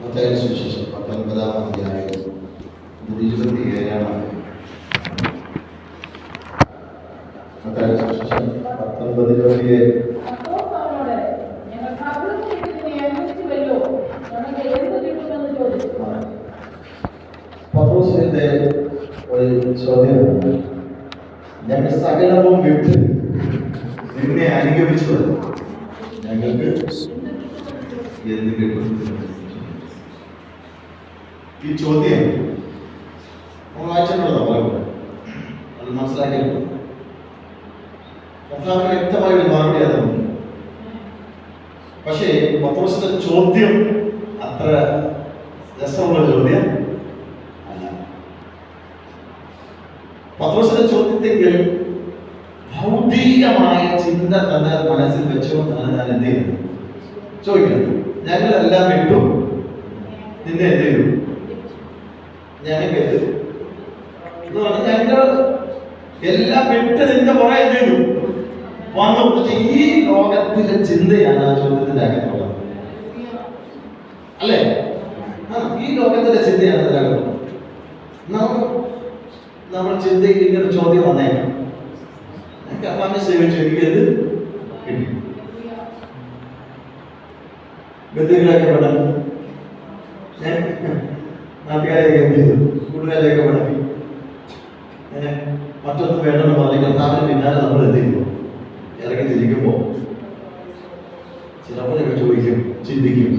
മത്തായിയുടെ സുവിശേഷം 19-ാം അധ്യായം 27-ാം മത്തായിയുടെ സുവിശേഷം 19:27. പത്രോസിന്റെ ഒരു ചോദ്യമാണ്, ഞങ്ങൾ സകലവും വിട്ട് നിന്നെ അനുഗമിച്ചു, ഞങ്ങൾക്ക് എന്ത് കിട്ടും? ഈ ചോദ്യം നമ്മൾ വായിച്ചിട്ടുള്ളതാ, പലപ്പോഴും അത് മനസ്സിലാക്കിയിട്ടുണ്ട്. കർത്താവിന് വ്യക്തമായ ഒരു മറുപടി അതുണ്ട്. പക്ഷേ പത്രോസിന്റെ ചോദ്യം അത്ര രസമുള്ള ചോദ്യം അല്ല. പത്രോസിന്റെ ചോദ്യത്തെങ്കിൽ ഭൗതികമായ ചിന്ത തന്റെ മനസ്സിൽ വെച്ചുകൊണ്ടാണ് ഞാൻ എന്ത് ചെയ്യുന്നത് ചോദിക്കുന്നത്. ഞങ്ങളെല്ലാം വിട്ടു, നിന്നെ എന്ത് ചെയ്തു? ഞങ്ങൾ എല്ലാം വിട്ട് നിന്റെ പുറകെ എന്ത് ചെയ്തു? വന്നു. ഈ ലോകത്തിലെ ചിന്തയാണ് ആ ചോദ്യത്തിന്റെ അകത്തുള്ളത്, അല്ലേ? ഈ ലോകത്തിലെ ചിന്തയാണ് അതിനകത്തുള്ളത്. നമ്മുടെ ചിന്തയിൽ ഇങ്ങനെ ചോദ്യം വന്നേക്കാം, കർത്താവിനെ സേവിച്ചു, എനിക്കത് കിട്ടി. ബന്ധുക്കളൊക്കെ പെടാൻ ഞാൻ നാട്ടുകാരെയൊക്കെ എന്ത് ചെയ്തു? കൂട്ടുകാരെയൊക്കെ പെടാക്കി മറ്റൊന്നും വേണ്ടെന്ന് പറഞ്ഞ് കർത്താവിന് പിന്നാലെ നമ്മൾ എന്ത് ചെയ്യുന്നു? ഇറങ്ങി തിരിക്കുമ്പോൾ ചിലപ്പോഴൊക്കെ ചോദിക്കും, ചിന്തിക്കും,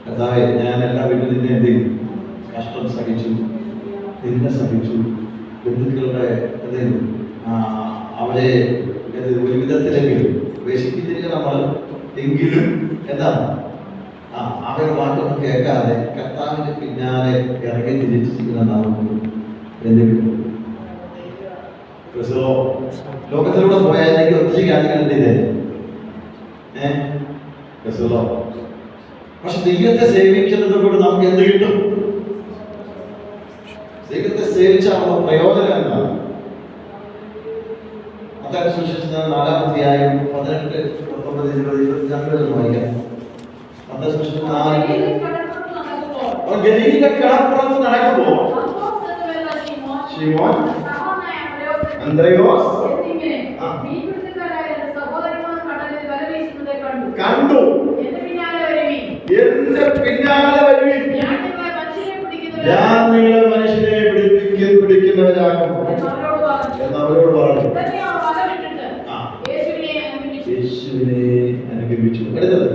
കർത്താവേ ഞാനെല്ലാം വീട്ടിൽ നിന്നെ എന്ത് ചെയ്യും? കഷ്ടം സഹിച്ചു, നിന്നെ സഹിച്ചു, ബന്ധുക്കളുടെ എന്ത് ചെയ്തു? അവരെ ഒരു വിധത്തിലെങ്കിലും ഉപേക്ഷിക്കുന്നില്ല നമ്മൾ, എങ്കിലും എന്താണ് അവരുടെ വാക്കൊന്നും കേൾക്കാതെ കർത്താവിന്റെ പിന്നാലെ ഇറങ്ങി തിരിച്ചിരിക്കുന്ന നമുക്ക് എന്ത് കിട്ടും? ലോകത്തിലൂടെ പോയാലേക്ക് ഒത്തിരി കാര്യങ്ങൾ എന്ത് ചെയ്തേ? പക്ഷെ ദൈവത്തെ സേവിക്കുന്നത് കൊണ്ട് നമുക്ക് എന്ത് കിട്ടും? ദൈവത്തെ സേവിച്ചാലുള്ള പ്രയോജനം എന്താണ്? മത്തായിയുടെ സുവിശേഷം 4-ാം അധ്യായം 18, 19, 20, 22 വായിക്കാം. മത്തായിയുടെ സുവിശേഷം 4 ഗലീലിയിലെ കടപ്പുറത്ത് നടക്കുമ്പോൾ ശിമോൻ, അന്ത്രയോസ് കണ്ടു, എന്റെ പിന്നാലെ വരുവിൻ, ഞാൻ നിങ്ങളെ മനുഷ്യനെ പിടിക്കുന്നവരാകും എന്ന് അവരോട് പറഞ്ഞു. യേശുവിനെ അനുഗമിച്ചു. അടുത്തത്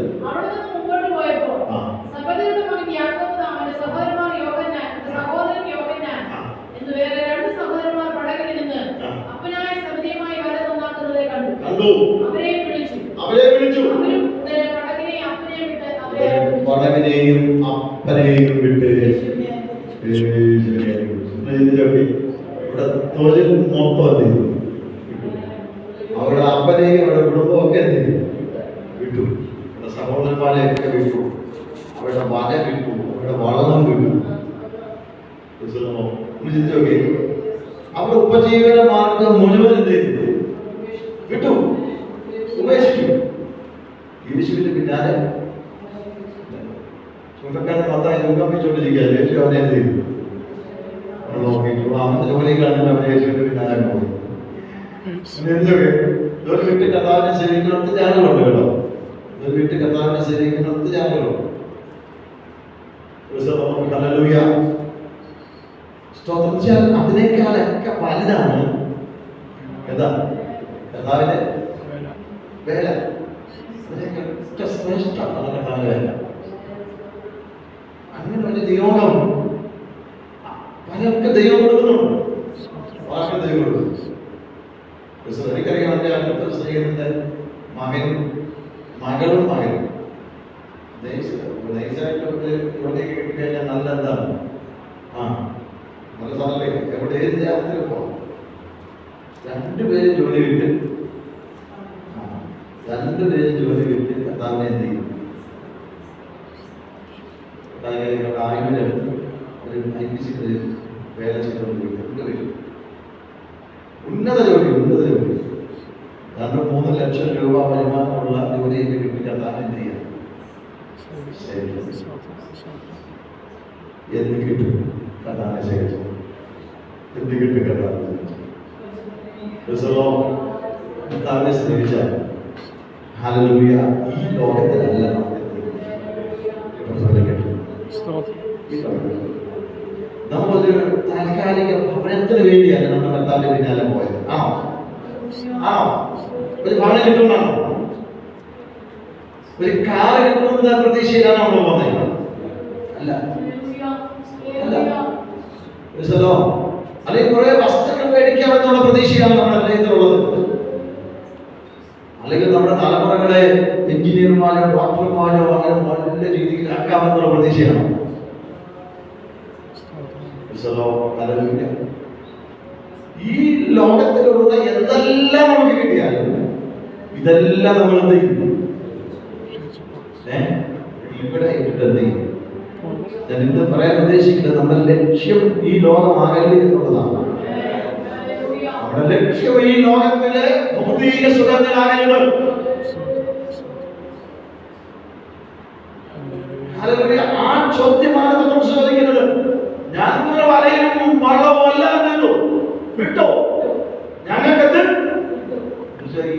അവരെ വിളിച്ചു, പടകിനെയും അപ്പനെയും വിട്ട് ഇവിടെ തൊഴിൽ മൊത്തം എന്ത് ചെയ്തു? അവരുടെ അപ്പനെയും അവരുടെ കുടുംബമൊക്കെ എന്ത് ചെയ്തു? വിട്ടു. അവരുടെ സഹോദരന്മാരെയൊക്കെ വിട്ടു, അവരുടെ വല വിട്ടു, അവരുടെ വള്ളം വിട്ടു. ചിന്തിച്ചോക്കെ അവരുടെ ഉപജീവന മാർഗം മുഴുവൻ എന്ത് ചെയ്തു? വിട്ടു, ഉപേക്ഷിച്ചു. യേശുവിന്റെ പിന്നാലെ ചൂണ്ടക്കാരൻ മത്തായി ചൂണ്ടപ്പിച്ചോണ്ടിരിക്കുക. യേശു അവനെ എന്ത് ചെയ്തു? നോക്കിയിട്ടു അവന്റെ ജോലി കാണുന്ന അവൻ യേശുവിന്റെ പിന്നാലെ പോയി. ഒരു വീട്ടിൽ കർത്താവിനെ സേവിക്കുന്നിടത്ത് ചാനലുണ്ട് കേട്ടോ. ഒരു വീട്ടിൽ കർത്താവിനെ സേവിക്കുന്നിടത്ത് ചാനലുണ്ട്. അതിനേക്കാളൊക്കെ വലുതാണ് എന്താ? കർത്താവിന്റെ വേല. ശ്രേഷ്ഠമാണ് കർത്താവിന്റെ വേല. അങ്ങനെ ഒരു നിയോഗം പലർക്ക് ദൈവം കൊടുക്കുന്നുണ്ട്. വാക്ക് ദൈവം കൊടുക്കുന്നു. എനിക്കറിയാം, എൻ്റെ അടുത്ത സ്നേഹിതന്റെ മകളും നൈസായിട്ട് ജോലിയൊക്കെ കിട്ടിക്കഴിഞ്ഞാൽ നല്ല എന്താണ്? നല്ല സാധനമല്ലേ? എവിടെ ഏത് രാജ്യത്തിൽ പോകാം. രണ്ടുപേരും ജോലി വിട്ട് കർത്താവിനെ എന്ത് ചെയ്യും? ആയിരം എടുത്ത് ഒരു IPC വേല ചെയ്തുകൊണ്ടിരിക്കും. ഉന്നത ജോലി 2-3 ലക്ഷം രൂപ വരുമാനമുള്ള ജോലിയൊക്കെ കിട്ടി കർത്താവിനെ എന്ത് ചെയ്യാം? എന്ത് കിട്ടും? കഥാനെ ശേഖരിച്ചു. എന്ത് കിട്ടും? കഥാനെ കർത്താവിനെ സ്നേഹിച്ചാൽ ഹല്ലേലൂയ, ഈ ലോകത്തിലല്ല നമ്മളൊരു താൽക്കാലിക ഭവനത്തിന് വേണ്ടിയാണ് നമ്മുടെ കർത്താവിന്റെ പിന്നാലെ പോയത്. ആണോ? ഒരു ഭവനം കിട്ടുമെന്നാണോ? ഒരു കാറ് കിട്ടുമെന്ന പ്രതീക്ഷയിലാണ് നമ്മൾ പോകുന്നത്? അല്ല. അല്ലെങ്കിൽ കുറെ വസ്തുക്കൾ മേടിക്കാമെന്നുള്ള പ്രതീക്ഷയാണ് നമ്മുടെ ഹൃദയത്തിലുള്ളത്. അല്ലെങ്കിൽ നമ്മുടെ തലമുറകളെ എഞ്ചിനീയർമാരോ ഡോക്ടർമാരോ അങ്ങനെ നല്ല രീതിയിൽ ആക്കാമെന്നുള്ള പ്രതീക്ഷയാണ്. ഈ ലോകത്തിലുള്ള എന്തെല്ലാം നമുക്ക് കിട്ടിയാലും ഇതെല്ലാം നമ്മൾ എന്ത് ചെയ്യും? ഇവിടെ ഇട്ടിട്ട് എന്ത് ചെയ്യും? ഞാൻ ഇന്ന് പറയാൻ ഉദ്ദേശിക്കുന്നത് നമ്മുടെ ലക്ഷ്യം ഈ ലോകമാകരുത് എന്നുള്ളതാണ്. നമ്മുടെ ലക്ഷ്യം ഈ ലോകത്തിലെ ഭൗതിക സുഖങ്ങളാകരുത്. ആ ചോദ്യമാണ് നമ്മൾ ചോദിക്കുന്നത്. ഞാൻ വലയും വള്ളവും അല്ല വിട്ടോ, ഞങ്ങൾക്കെന്ത്?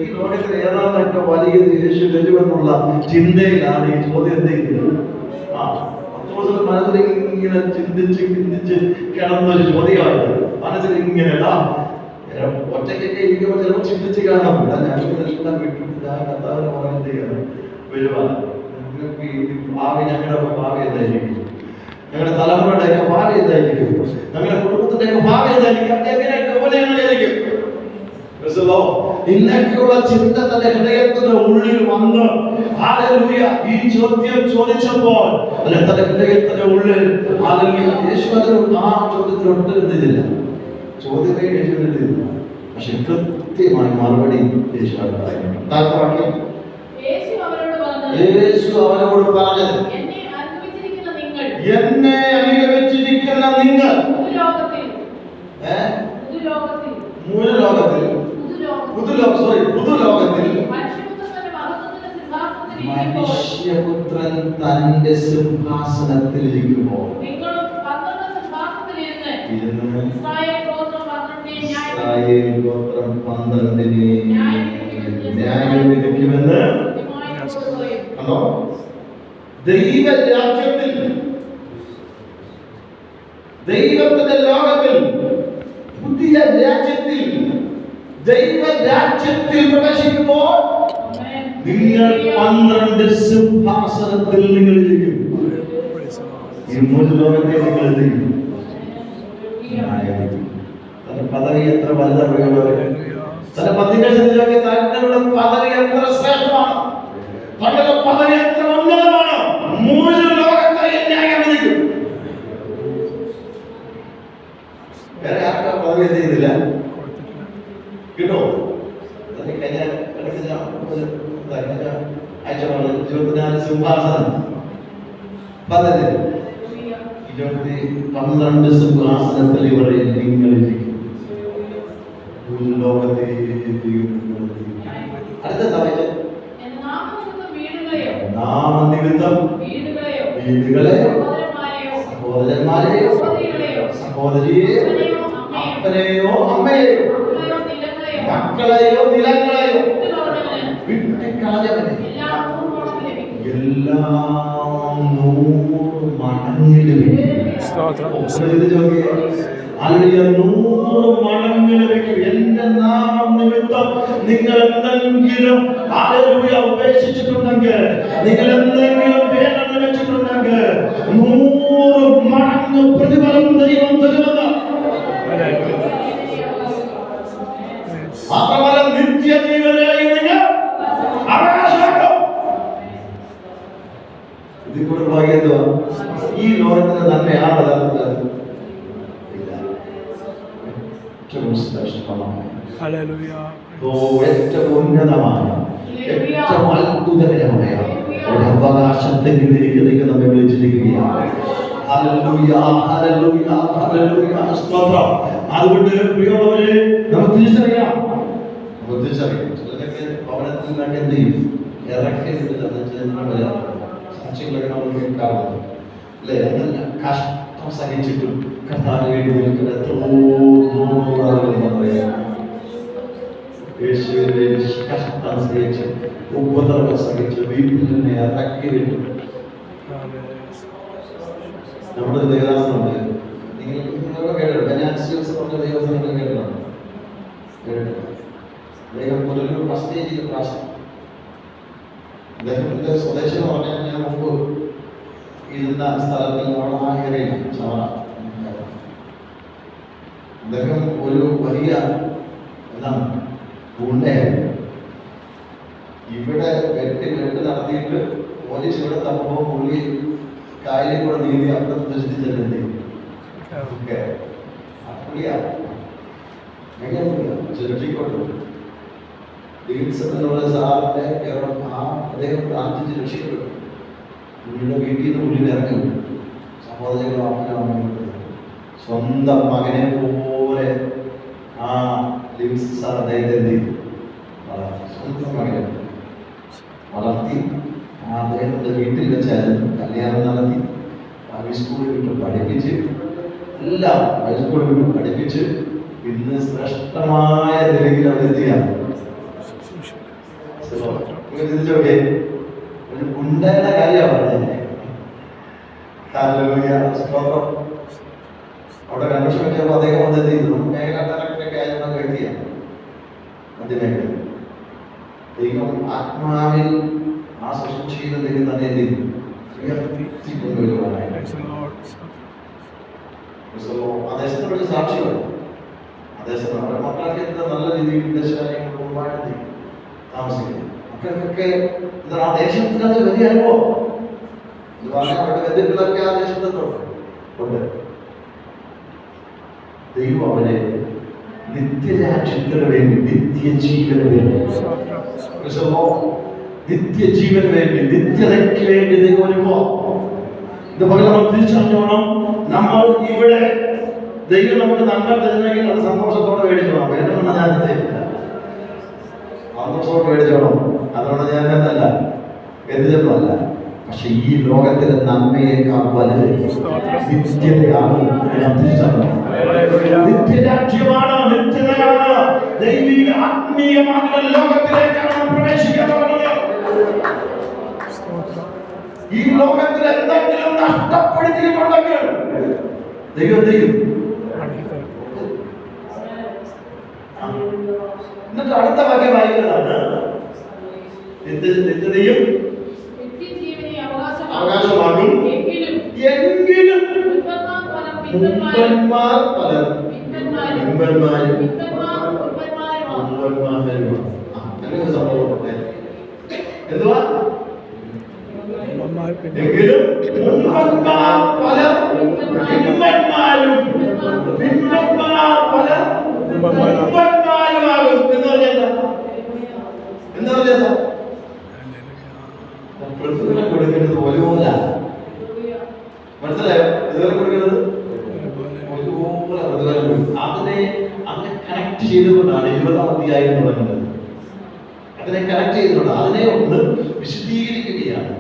ഈ ലോകത്തിൽ ഏതാണ്ടൊക്കെ വലിയ യേശു വരുമെന്നുള്ള ചിന്തയിലാണ് ഈ ചോദ്യം എന്തെങ്കിലും മനസ്സിൽ ഇങ്ങനെ ചിന്തിച്ച് കിടന്നൊരു ചോദ്യമാണ്. മനസ്സിൽ ഇങ്ങനെ ഒറ്റയ്ക്കൊക്കെ ഇരിക്കുമ്പോൾ ചിലപ്പോൾ ചിന്തിച്ച് കാണാം, ഞങ്ങൾക്കെല്ലാം വിട്ടു ഞാൻ കർത്താവിനെ പറയുന്നത് ചെയ്യണം വരുവാണ്. ഭാവി, ഞങ്ങളുടെ ഭാവി എന്തായിരിക്കും? ഞങ്ങളുടെ തലമുറയുടെ ഒക്കെ ഭാവി എന്തായിരിക്കും? ഞങ്ങളുടെ കുടുംബത്തിന്റെ ഒക്കെ ഭാവി എന്തായിരിക്കും? എങ്ങനെയൊക്കെ ഉപനയങ്ങളായിരിക്കും? ഇന്നൊക്കെയുള്ള ചിന്ത തന്റെ ഹൃദയത്തിന്റെ ഉള്ളിൽ വന്ന് ഹല്ലേലൂയ ഈ ചോദ്യം ചോദിച്ചപ്പോൾ തന്റെ ഹൃദയത്തിന്റെ ഉള്ളിൽ യേശുവിനോട് ആ ചോദ്യത്തിന് ഒട്ടും എന്തില്ല, ചോദ്യമേ യേശുവിനില്ല. പക്ഷെ കൃത്യമായി മറുപടി യേശു പറയുന്നുണ്ട്. യേശു അവരോട് പറഞ്ഞത്, എന്നെ അനുഗമിച്ചിരിക്കുന്ന നിങ്ങൾ പുതുലോകത്തിൽ മനുഷ്യപുത്രൻ തന്റെ സിംഹാസനത്തിൽ ഇരിക്കുമ്പോൾ ഇസ്രായേൽ ഗോത്രം 12 ന്യായം വിധിക്കുമെന്ന് കണ്ടോ? ദൈവരാജ്യത്തിൽ, ദൈവത്തിന്റെ ലോകത്തിൽ, പുതിയ രാജ്യത്തിൽ, ദൈവരാജ്യത്തിൽ പ്രവേശിക്കുമ്പോൾ നിങ്ങൾ 12 സിംഹാസനത്തിൽ നിങ്ങൾ ഇരിക്കും. ഈ മൂന്ന് ലോകത്തെ നിങ്ങൾ ചെയ്യും. പദവി എത്ര വലുതാണ്! ചില പതിനേഴൊക്കെ തങ്ങളുടെ പദവി എത്ര ശ്രേഷ്ഠമാണ്, തങ്ങളുടെ പദവി എത്ര ഉന്നതമാണ്. മൂന്ന് ലോകത്തെ ന്യായം വിധിക്കും. വേറെ ആർക്കാ പദവി ചെയ്യുന്നില്ല കിട്ടോ? കഴിഞ്ഞ ആഴ്ച 24 സിംഹാസനം 12 സിംഹാസനത്തിൽ ഇവരെ നിങ്ങളിരിക്കും. അടുത്ത നാമനിമിത്തം വീടുകളെയോ സഹോദരന്മാരെയോ സഹോദരിയെയോ അപ്പനെയോ അമ്മയെയോ മക്കളെയോ നിലങ്ങളെയോ വിട്ടുകളഞ്ഞവനെ എല്ലാം 100 മടങ്ങിൽ ലഭിക്കും. എന്റെ നാമം നിമിത്തം നിങ്ങൾ എന്തെങ്കിലും ഉപേക്ഷിച്ചിട്ടുണ്ടെങ്കിൽ, നിങ്ങൾ എന്തെങ്കിലും വേണ്ടെന്ന് വെച്ചിട്ടുണ്ടെങ്കിൽ 100 മടങ്ങ് പ്രതിഫലം ദൈവം തരുമെന്ന്. മാത്രമല്ല നിത്യജീവനായി നിങ്ങൾ അവകാശമാക്കും. ഇതിൽ കൂടെ ഭാഗ്യത്തോ ഈ ലോകത്തിന്റെ നന്മയാണ് ഏറ്റവും ഉന്നതമായ ഏറ്റവും അത്ഭുതകരമായ ഒരു അവകാശത്തെങ്കിലും എനിക്ക് നമ്മെ വിളിച്ചിരിക്കുകയാണ്. അതുകൊണ്ട് പ്രിയമുള്ളവരെ നമുക്ക് തിരിച്ചറിയാം. ചിലരൊക്കെ ഭവനത്തിൽ നിന്നൊക്കെ എന്ത് ചെയ്യും? ഇറക്കി സാക്ഷികളൊക്കെ നമ്മൾ കേൾക്കാറുണ്ട് അല്ലേ? അതല്ല, കഷ്ടം സഹിച്ചിട്ടും കർത്താവിന് വേണ്ടി നിൽക്കുന്ന എത്രയോ നൂറാളുകൾ പറയാം. യേശുവിന്റെ കഷ്ടം സഹിച്ച് ഉപദ്രവം സഹിച്ച് വീട്ടിൽ തന്നെ ഇറക്കി വിട്ടു. നമ്മുടെ ദേവദാസനുണ്ട്, നിങ്ങളൊക്കെ കേട്ടിട്ടുണ്ട്, ബനാൻസിയസ് പറഞ്ഞ ദേവദാസനൊക്കെ കേട്ടിട്ടുണ്ട്. അദ്ദേഹം ഒരു ഫസ്റ്റ് ചെയ്ത പ്രാവശ്യം അദ്ദേഹത്തിന്റെ സ്വദേശം എന്ന് പറഞ്ഞാൽ ഞാൻ മുമ്പ് ഇരുന്ന സ്ഥലത്തിൽ നമ്മൾ ആ ഏരിയയിൽ അദ്ദേഹം ഒരു വലിയ എന്താണ് ഗുണ്ടയായിരുന്നു. ഇവിടെ വെട്ട് നടത്തിയിട്ട് പോലീസ് ഇവിടെ തപ്പുമ്പോൾ പുള്ളി കായലിൽ കൂടെ നീതി അപ്പുറത്ത് ദൃഷ്ടിച്ചെല്ലേ പുള്ളിയാണ് രക്ഷിക്കോട്ടു സാറിന്റെ അദ്ദേഹം പ്രാർത്ഥിച്ച് രക്ഷിക്കപ്പെട്ടു. പുള്ളിയുടെ വീട്ടിൽ നിന്ന് പുള്ളിയിൽ ഇറങ്ങി സഹോദരങ്ങളും അമ്മനും സ്വന്തം മകനെ പോലെ ആ ലിവിങ്സ് സാർ അദ്ദേഹത്തെ എന്ത് ചെയ്തു? സ്വന്തം മകനെ വളർത്തി അദ്ദേഹത്തിന്റെ വീട്ടിൽ വെച്ചായിരുന്നു കല്യാണം നടത്തി. ഹൈസ്കൂളിൽ വിട്ട് പഠിപ്പിച്ച് എല്ലാം ഹൈസ്കൂളിൽ വിട്ട് പഠിപ്പിച്ച് ഇന്ന് ശ്രേഷ്ഠമായ നിലയിൽ അവരെത്തിയാണ്. ചിന്തിച്ചോക്കെ ഒരു ഗുണ്ടയുടെ കാര്യമാണ് പറഞ്ഞത്. അവിടെ കൺവെൻഷൻ വെച്ചപ്പോൾ അദ്ദേഹം വന്ന് എന്ത് ചെയ്തു? മേഖല ഡയറക്ടറൊക്കെ ആയിരുന്ന വ്യക്തിയാണ് മധ്യമേഖല. ദൈവം ആത്മാവിൽ ആ ശുശ്രൂഷയിൽ ദൈവം തന്നെ എന്ത് ചെയ്തു? ഉയർത്തിക്കൊണ്ടുവരുവാനായിട്ട് ദേശത്തിനൊരു സാക്ഷിയുണ്ട്. ദേശത്ത് നമ്മുടെ മക്കളൊക്കെ നല്ല രീതിയിൽ വിദേശരാജ്യങ്ങൾ മുമ്പായിട്ട് താമസിക്കുന്നത്. മക്കൾക്കൊക്കെ ആ ദേശത്തിനകത്ത് വലിയ അനുഭവം എന്ന് പറഞ്ഞാൽ അവരുടെ ബന്ധുക്കളൊക്കെ ആ ദേശത്തുണ്ട്. ദൈവം അവരെ നിത്യരാജ്യത്തിന് വേണ്ടി, നിത്യജീവന് വേണ്ടി, നിത്യജീവന് വേണ്ടി, നിത്യതയ്ക്ക് വേണ്ടി ദൈവം അനുഭവം. ഇതുപോലെ നമ്മൾ തിരിച്ചറിഞ്ഞോണം. നമ്മൾ ഇവിടെ ദൈവം നമുക്ക് നന്മ തരുന്നെങ്കിൽ അത് സന്തോഷത്തോടെ മേടിച്ചോണം. വേണമെന്ന് ഞാൻ സന്തോഷത്തോടെ മേടിച്ചോണം. അതുകൊണ്ട് ഞാൻ എന്നല്ല എന്തിനൊന്നുമല്ല. പക്ഷെ ഈ ലോകത്തിലെ നന്മയേക്കാൾ വലുത് നിത്യതയാണ്. നിത്യരാജ്യമാണ്, നിത്യതയാണ്. ദൈവിക ആത്മീയമായ ലോകത്തിലേക്കാണ് പ്രവേശിക്കാൻ പോകുന്നത്. ഈ ലോകത്തിൽ എന്തെങ്കിലും നഷ്ടപ്പെടുത്തിയിട്ടുണ്ടെങ്കിൽ ദൈവം ചെയ്യും. എന്നിട്ട് അടുത്ത വാക്യം വായിക്കുന്നതാണ് നിത്യതയും അവകാശമാകും. എങ്കിലും മുമ്പന്മാർ പലരും എന്തുവാ? എങ്കിലും മുമ്പന്മാർ പലർ പിമ്പന്മാരും പിമ്പന്മാർ പലർ മുമ്പന്മാരുമാകും. എന്ന് പറഞ്ഞാൽ എന്താ പറഞ്ഞാ? പ്രതിഫലം കൊടുക്കുന്നത് ഒരുപോലെ. മനസ്സിലായോ? പ്രതിഫലം കൊടുക്കുന്നത് ഒരുപോലെ പ്രതിഫലം കൊടുക്കും. അതിനെ കണക്ട് ചെയ്തുകൊണ്ടാണ് 20-ാം അധ്യായം തുടങ്ങുന്നത്. അതിനെ കണക്ട് ചെയ്തുകൊണ്ട് അതിനെ ഒന്ന് വിശദീകരിക്കുകയാണ്.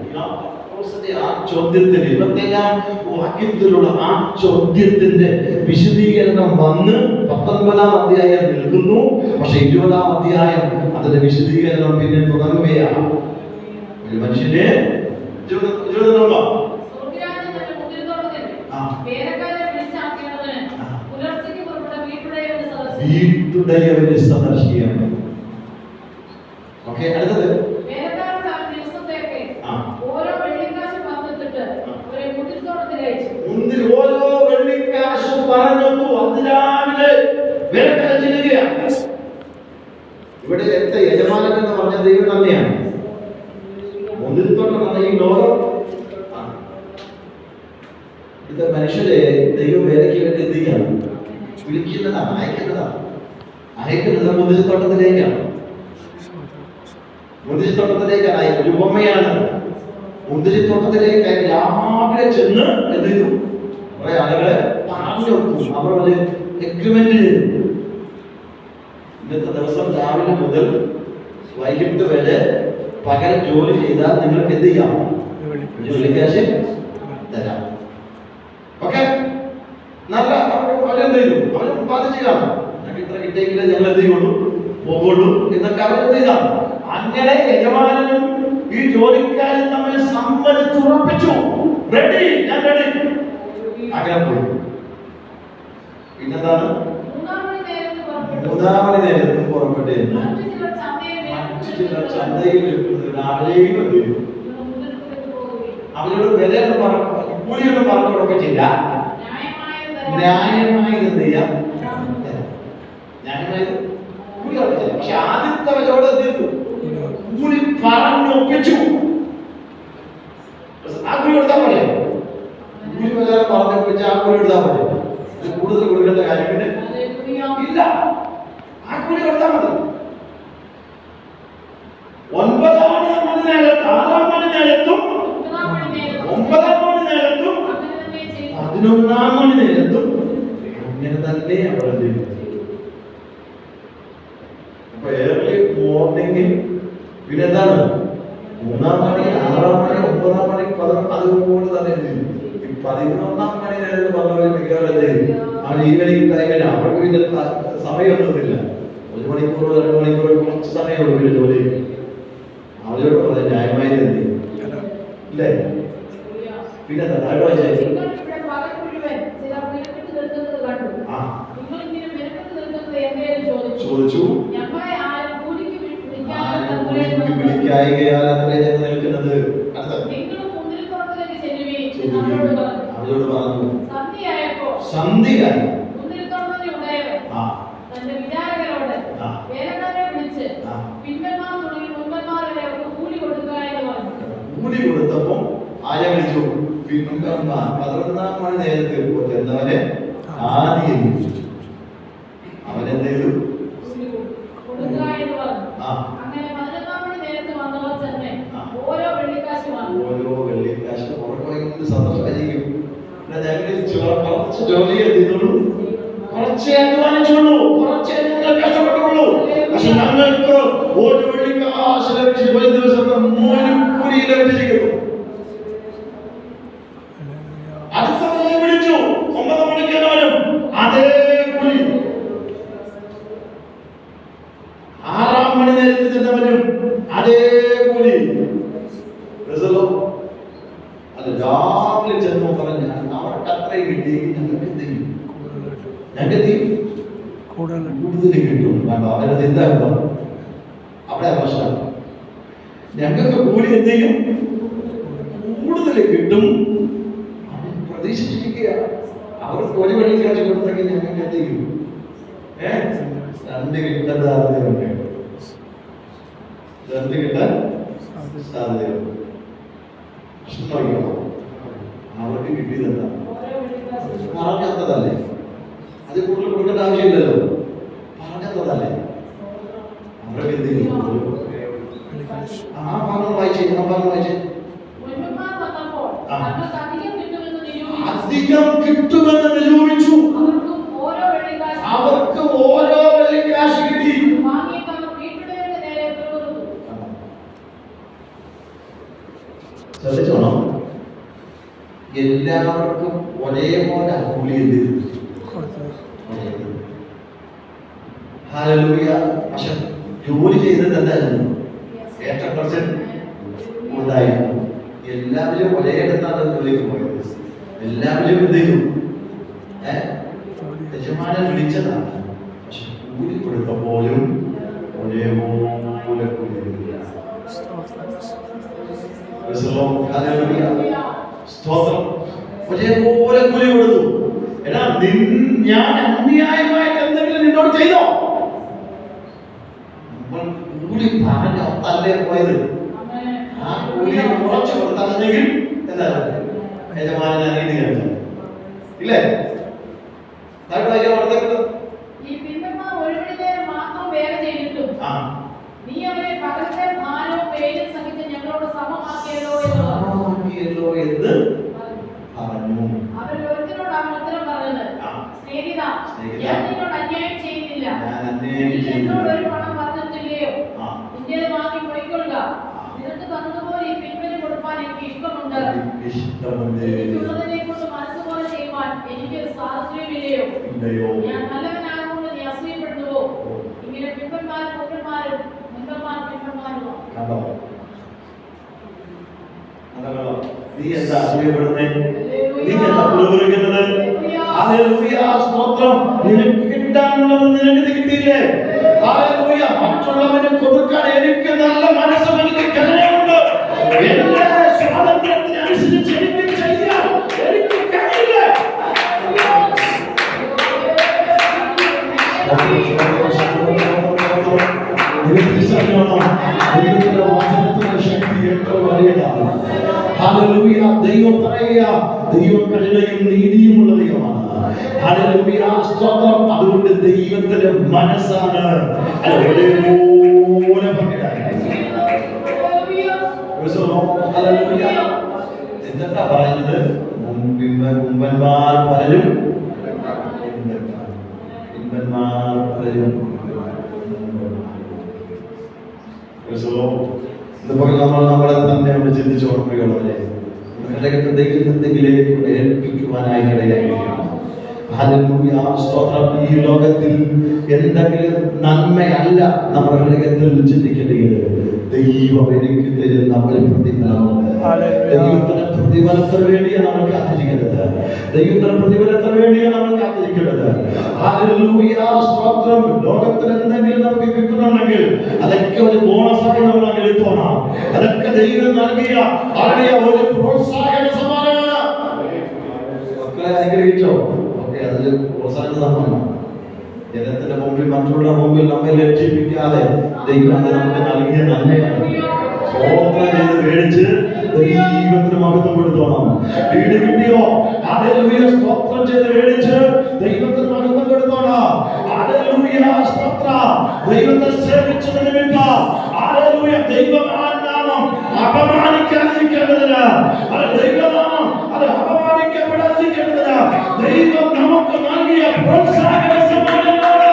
ആ ചോദ്യത്തിന് 21-ാം വാക്യത്തിലുള്ള ആ ചോദ്യത്തിന്റെ വിശദീകരണം വന്ന് 19-ാം അധ്യായം നിൽക്കുന്നു. പക്ഷെ 20-ാം അധ്യായം അതിന്റെ വിശദീകരണം പിന്നെ തുടങ്ങുകയാണ്. ഒരു മനുഷ്യന്റെ ജീവിതത്തിലുള്ള വീട്ടുടയവനെ സന്ദർശിക്കുകയാണ്. ഓക്കെ, അടുത്തത് ഓരോ വെള്ളിക്കാശും പറഞ്ഞിട്ടു അതിരാവിലെ വേലക്കാരൻ ചെല്ലുകയാണ്. ഇവിടെ യജമാനൻ എന്ന് പറഞ്ഞ ദൈവം തന്നെയാണ്. മുന്തിരിത്തോട്ടമാണ് ഈ ലോകം. ഇത് മനുഷ്യരെ ദൈവം വേലയ്ക്ക് വേണ്ടി എന്ത് ചെയ്യാണ്? വിളിക്കുന്നതാണ്, അയക്കുന്നത് മുന്തിരിത്തോട്ടത്തിലേക്കാണ്. മുന്തിരിത്തോട്ടത്തിലേക്കാണ്. ഒരു ഉപമയാണ്. മുന്തിരിത്തോട്ടത്തിലേക്ക് രാവിലെ ചെന്ന് എന്ത് ചെയ്തു? കുറെ ആളുകളെ പറഞ്ഞു. അവർ ഒരു എഗ്രിമെന്റ് ചെയ്തു. ഇന്നത്തെ ദിവസം രാവിലെ മുതൽ വൈകിട്ട് വരെ പകൽ ജോലി ചെയ്താൽ നിങ്ങൾക്ക് എന്ത് ചെയ്യാം? വെള്ളിക്കാശ് തരാം. ഓക്കെ, നല്ല അവരെന്ത് ചെയ്തു? അവര് ബാധിച്ചു കാണും. ഞങ്ങൾക്ക് ഇത്ര കിട്ടിയെങ്കിലേ ഞങ്ങൾ എന്ത് ചെയ്യുള്ളൂ, പോകുള്ളൂ എന്നൊക്കെ അവരെന്ത് ചെയ്താണ്. അങ്ങനെ യജമാനനും ഈ ജോലിക്കാരും തമ്മിൽ സമ്മതിച്ചുറപ്പിച്ചു. റെഡി, ഞാൻ റെഡി. അങ്ങനെ പോയി. പിന്നെന്താണ്? 3 മണി നേരത്ത് പുറപ്പെട്ടു എന്ന് മറ്റു ചിലർ ചന്തയിൽ രാവിലെയും അവരോട് വിലയൊന്നും കൂലിയൊന്നും പറഞ്ഞു കൊടുക്കത്തില്ല. ന്യായമായത് എന്ത് ചെയ്യാം? ന്യായമായത് കൂലി കൊടുക്കില്ല. പക്ഷെ ആദ്യത്തെ അവരോട് എന്ത് ചെയ്തു? കൂലി പറഞ്ഞൊപ്പിച്ചു. ആ കൂലി കൊടുത്താൽ പോലെ കൂലി വല്ലാതെ പറഞ്ഞൊപ്പിച്ച് ആ കൂലി കൊടുത്താൽ പോലെ കൂടുതൽ കൊടുക്കേണ്ട കാര്യത്തിന് ഇല്ല. ആ കൂലി കൊടുത്താൽ മതി. 9 മണി നേരത്തും 6 മണി നേരത്തും 9 മണി നേരത്തും 11 മണി നേരത്തും അങ്ങനെ തന്നെ അവിടെ ചെയ്യും. അപ്പൊ ഏർലി മോർണിംഗ് പിന്നെ എന്താണ് 3 മണി 6 മണി 9 മണി 11 അതുപോലെ തന്നെ ചെയ്യും. ഈ 11 മണി നേരത്ത് പറഞ്ഞവരെ മിക്കവാറും എന്ത് ചെയ്യും? ആ ഈവനിങ് ടൈമിന് അവർക്ക് പിന്നെ സമയമൊന്നുമില്ല. 1 മണിക്കൂർ 2 മണിക്കൂർ കുറച്ച് സമയമുള്ളൂ പിന്നെ ജോലി. അവരോട് പറഞ്ഞ ന്യായമായി എന്ത് ചെയ്യും? ഇല്ലേ? പിന്നെ ചോദിച്ചു വിളിക്കായികയാൽ അത്രേ ചെന്ന് നിൽക്കുന്നത്. അവരോട് പറഞ്ഞു സന്ധിയായി കൂലി കൊടുത്തപ്പോ ആരെ വിളിച്ചു? 11 മണി നേരത്തെ എന്നവനെ ആദ്യം വിളിച്ചു. അവനെന്ത് ചെയ്തു? ഓരോ വെള്ളിക്കാശ് ഉറക്കമെങ്കിൽ സന്തോഷമായിരിക്കും. കുറച്ച് ജോലി ചെയ്തോളൂ, കുറച്ച് അധ്വാനിച്ചോളൂ, കുറച്ച് നിങ്ങൾ കഷ്ടപ്പെട്ടുള്ളൂ. പക്ഷെ ഞങ്ങൾക്ക് ഒരു വെള്ളിക്കാശ് ലഭിച്ചു. ഒരു ദിവസം 3 കൂലി ലഭിച്ചിരിക്കുന്നു. അടുത്ത വിളിച്ചു 9 മണിക്ക് വരും അതേ കൂലി. 6 മണി നേരത്തെ ചെന്നവരും അതേ കൂലി. അത് രാവിലെ ചെന്ന് പറഞ്ഞ അവർക്ക് അത്രയും കിട്ടിയെങ്കിൽ ഞങ്ങൾക്ക് എന്ത് ചെയ്യും? ഞങ്ങൾക്ക് കൂടുതൽ കിട്ടും. അവരത് എന്താ അവിടെ പ്രശ്നം. ഞങ്ങൾക്ക് കൂലി എന്ത് ചെയ്യും? കൂടുതൽ കിട്ടും. പ്രതീക്ഷിച്ചിരിക്കുക. അവർക്ക് ഒരു വെള്ളിക്കാശ് കൊടുത്തെങ്കിൽ ഞങ്ങൾക്ക് എന്ത് ചെയ്യും? 2 കിട്ടാൻ സാധ്യതയുണ്ട്. 2 കിട്ടാൻ സാധ്യതയുണ്ട്. അവർക്ക് കിട്ടിയതെന്താ? പറഞ്ഞതല്ലേ? അത് കൂടുതൽ കൊടുക്കേണ്ട ആവശ്യമില്ലല്ലോ. പറഞ്ഞതല്ലേ? അവർക്ക് എന്ത് ചെയ്യും? ആ പറഞ്ഞു വായിച്ചേ. അധികം കിട്ടുമെന്ന് നിരൂപിച്ചു. അവർക്ക് ഓരോ വെള്ളിക്കാശ് കിട്ടി. ശ്രദ്ധിച്ചോണം, എല്ലാവർക്കും ഒരേപോലെ കൂലി പക്ഷെ ജോലി ചെയ്തത് എന്തായിരുന്നു? ഏറ്റക്കുറച്ചിൽ ഉണ്ടായിരുന്നു. എല്ലാവരും ഒരേ ഇടത്താണ് ജോലിക്ക് പോയത്. എല്ലാവരും എന്ത് ചെയ്തു? യജമാനൻ വിളിച്ചതാണ്. പക്ഷെ കൂലി കൊടുത്തപ്പോലും ഒരേപോലെ കൂലി. സ്തോത്രം. ഒരേപോലെ കൂലി കൊടുത്തു. എടാ, ഞാൻ അന്യായമായിട്ട് എന്തെങ്കിലും നിന്നോട് ചെയ്തോ? കൂലി പറഞ്ഞോ തല്ലേ പോയത്. ആ കൂലി കുറച്ച് കൊടുത്താണെങ്കിൽ എന്താണ് യജമാനൻ അനീതി കാണിച്ചത്? ഇല്ലേ? എന്ന് പറഞ്ഞു. ഇഷ്ടമുണ്ട്. ഇല്ലയോ? കണ്ടോ? അതല്ലോ, നീ എന്താ അസൂയപ്പെടുന്നേ? നീ എന്താ പുറകുറിക്കുന്നത്? ഹല്ലേലൂയ, സ്തോത്രം. നിനക്ക് കിട്ടാനുള്ളത് നിനക്ക് കിട്ടിയില്ലേ? ഹല്ലേലൂയ. മറ്റുള്ളവന് കൊടുക്കാൻ എനിക്ക് നല്ല മനസ്സും എനിക്ക് കരുണയുണ്ട്. എന്റെ സ്വാതന്ത്ര്യത്തിന് അനുസരിച്ച് എനിക്ക് ചെയ്യാൻ എനിക്ക് കഴിയില്ല. ദൈവം പറയുക, ദൈവം കരുണയും നീതിയുമുള്ള ദൈവമാണ്. ഹല്ലേലൂയ, സ്തോത്രം. അതുകൊണ്ട് ദൈവത്തിന്റെ മനസ്സാണ് ഒരേപോലെ എന്താ പറയുന്നത്? മുമ്പന്മാർ പലരും ഇതുപോലെ നമ്മളെ തന്നെ ഒന്ന് ചിന്തിച്ചു ഓർമ്മയുള്ളവരെ എന്തെങ്കിലേക്ക് ഏൽപ്പിക്കുവാനായി ഇടയായിരിക്കണം. ഹല്ലേലൂയ, സ്തോത്രം. ഈ ലോകത്തിൽ എന്തെങ്കിലും നന്മയല്ല നമ്മുടെ ഹൃദയത്തിൽ ചിന്തിക്കേണ്ടത്. ദൈവം എനിക്ക് തരുന്ന ഒരു പ്രതിഫലമുണ്ട്. ദൈവത്തിന്റെ പ്രതിഫലത്തിന് വേണ്ടിയാണ് നമ്മൾ കാത്തിരിക്കുന്നത്. ദൈവത്തിന്റെ പ്രതിഫലത്തിന് വേണ്ടിയാണ് നമ്മൾ കാത്തിരിക്കുന്നത്. ഹല്ലേലൂയ, സ്തോത്രം. ലോകത്തിൽ എന്തെങ്കിലും നമുക്ക് കിട്ടുന്നുണ്ടെങ്കിൽ അതൊക്കെ ഒരു ബോണസായി നമ്മൾ അങ്ങനെ തോന്നാം. അതൊക്കെ ദൈവം നൽകിയ ഒരു പ്രോത്സാഹന സമ്മാനമാണ്. മക്കളെ അനുഗ്രഹിച്ചോ? അതിൽ പ്രോത്സാഹന സമ്മാനമാണ്. ജനത്തിന്റെ മുമ്പിൽ, മറ്റുള്ള മുമ്പിൽ നമ്മെ ലജ്ജിപ്പിക്കാതെ ദൈവം അത് നമുക്ക് നൽകിയ നന്മയാണ്. സ്തോത്രം ചെയ്ത് മേടിച്ച് ദൈവത്തിന് മഹത്വം കൊടുത്തോണം. വീട് കിട്ടിയോ? ഹല്ലേലൂയ, സ്തോത്രം ചെയ്ത് മേടിച്ച് ദൈവത്തിന് മഹത്വം കൊടുത്തോണം. ഹല്ലേലൂയ, സ്തോത്രം. ദൈവത്തെ സേവിച്ചതിന് നിമിത്തം ഹല്ലേലൂയ, ദൈവനാമം അപമാനിക്കാതിരിക്കേണ്ടതിന്, ദൈവനാമം അത് അപമാനിക്കപ്പെടാതിരിക്കേണ്ടതിന് ദൈവം നമുക്ക് നൽകിയ പ്രോത്സാഹന സമ്മാനമാണ്.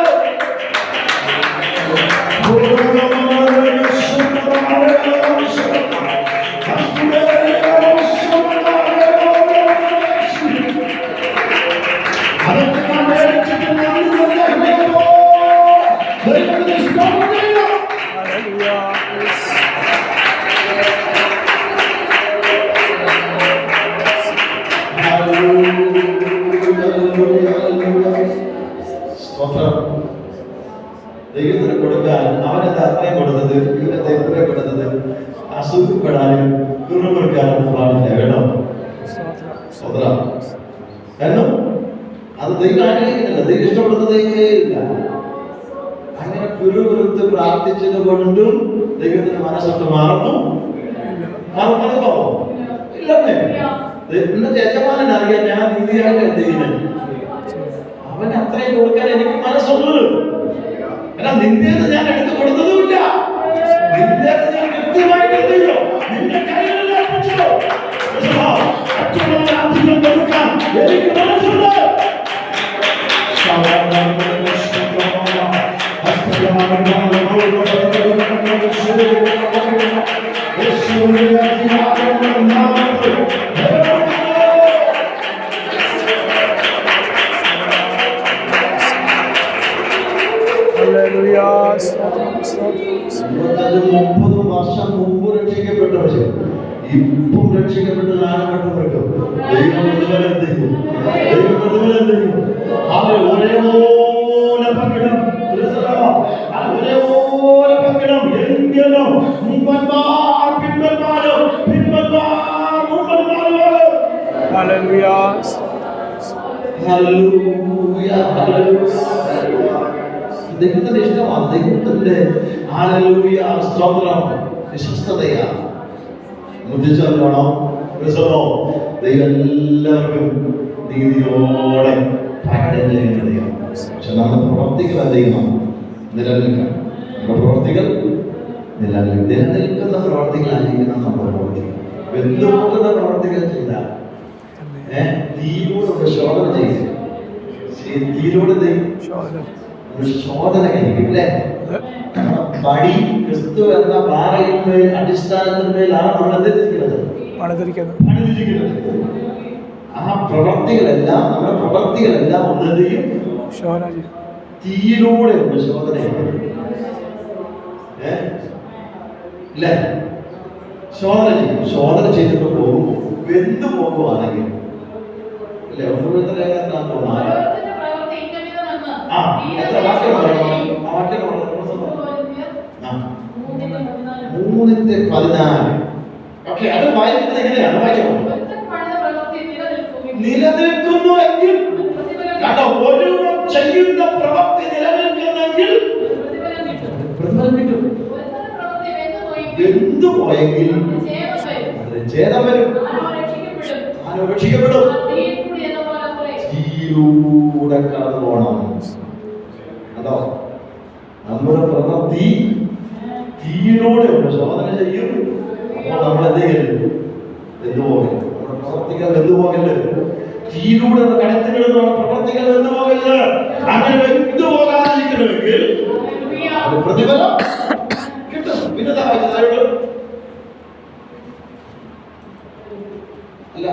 ദൈവത്തിന് കൊടുക്കാൻ അവനെന്താ അത്രയും കൊടുത്തത്? ഇവനെന്താ ഇത്രയും കൊടുത്തത്? അസുഖപ്പെടാനും കുറുകൊടുക്കാനും പാടില്ല കേട്ടോ. കാരണം അത് ദൈവം ആഗ്രഹിക്കുന്നില്ല, ദൈവം ഇഷ്ടപ്പെടുന്നതേ ഇല്ല. അങ്ങനെ കുറുകൊടുത്ത് പ്രാർത്ഥിച്ചത് കൊണ്ടും ദൈവത്തിന്റെ മനസ്സൊക്കെ മാറുന്നു ഇല്ലെന്നേ. ഇന്നത്തെ യജമാനൻ അറിയാൻ ഞാൻ നീതിയായിട്ട് എന്ത് ചെയ്യുന്നത്? അവൻ അത്രയും കൊടുക്കാൻ എനിക്ക് മനസ്സുള്ളൂ. എന്നാ നിന്റേത് ഞാൻ എടുത്തു കൊടുത്തതുമില്ല. നിന്റേത് ഞാൻ കൃത്യമായിട്ട് എന്ത് ചെയ്യോ? നിന്റെ കയ്യിൽ ഏൽപ്പിച്ചോ. അധികം കൊടുക്കാൻ എനിക്ക് മനസ്സുണ്ട്. Hallelujah. 30 വർഷം മുമ്പ് രക്ഷിക്കപ്പെട്ടവര് ഇപ്പം രക്ഷിക്കപ്പെട്ട് നാണപ്പെട്ടവർക്ക് ദൈവം പ്രതിഫലം ചെയ്യും. ദൈവം പ്രതിഫലം ചെയ്യും. ഒരേപോലെ പങ്കിടും. ഒരേപോലെ പങ്കിടും. എങ്കിലും മുമ്പന്മാർ പിൻപന്മാരും പിൻപന്മാർ മുമ്പന്മാരും. Hallelujah. Hallelujah. ദൈവത്തിന്റെ ഇഷ്ടമാണ്. ദൈവത്തിന്റെ ഹല്ലേലൂയ, സ്തോത്രം, വിശ്വസ്തതയാണ്. മുദ്രിച്ചോ ദൈവം എല്ലാവർക്കും നീതിയോടെ ദൈവം. പക്ഷെ നമ്മുടെ പ്രവർത്തികൾ എന്തെയ്യണം? നിലനിൽക്കണം. നമ്മുടെ പ്രവർത്തികൾ നിലനിൽക്കുന്ന പ്രവർത്തികളായിരിക്കണം. നമ്മുടെ പ്രവർത്തികൾ വെന്തുപോകുന്ന പ്രവർത്തികൾ ചെയ്താൽ തീയിലൂടെ ശോധന ചെയ്ത് തീയിലൂടെ ശോധന കഴിക്കും അല്ലേ? പടി ക്രിസ്തു എന്ന പാറയിന്മേൽ അടിസ്ഥാനത്തിന്മേലാണ് നമ്മൾ എന്തെത്തിക്കുന്നത്? പണിതിരിക്കുന്നു. ആ പ്രവർത്തികളെല്ലാം, നമ്മുടെ പ്രവർത്തികളെല്ലാം ഒന്നതെയും ശോധന ചെയ്യും. തീയിലൂടെ ഉണ്ട് ശോധന. ഇല്ലേ? ശോധന ചെയ്യും. ശോധന ചെയ്തിട്ട് പോകും. വെന്തു പോകുവാണെങ്കിൽ ഇല്ലേ? ഒന്നുമില്ല തോന്നാ. ആ എത്ര വാക്യം പറയണം? ആ വാക്യം 3:14. ഓക്കെ, അത് വായിക്കുന്നത് എങ്ങനെയാണ്? വായിക്കണം. നിലനിൽക്കുന്നു എങ്കിൽ കേട്ടോ, ഒരുവൻ ചെയ്യുന്ന പ്രവൃത്തി നിലനിൽക്കുന്നെങ്കിൽ പ്രതിഫലം കിട്ടും. വെന്തു പോയെങ്കിൽ അതിന് ഛേദം വരും. താൻ രക്ഷിക്കപ്പെടും. തീയിലൂടെ കടന്നു പോകണം. കേട്ടോ, നമ്മുടെ പ്രവൃത്തി തീയിലൂടെ ശോധന ചെയ്യും. അപ്പോൾ നമ്മൾ എന്ത് ചെയ്യരുത്? വെന്തുപോകരുത്. നമ്മുടെ പ്രവർത്തികൾ വെന്തുപോകരുത്. തീയിലൂടെ കടത്തിവിടുന്ന നമ്മുടെ പ്രവർത്തികൾ വെന്തുപോകരുത്. അങ്ങനെ വെന്തുപോകാതിരിക്കണമെങ്കിൽ പ്രതിഫലം കിട്ടും. പിന്നെ അല്ല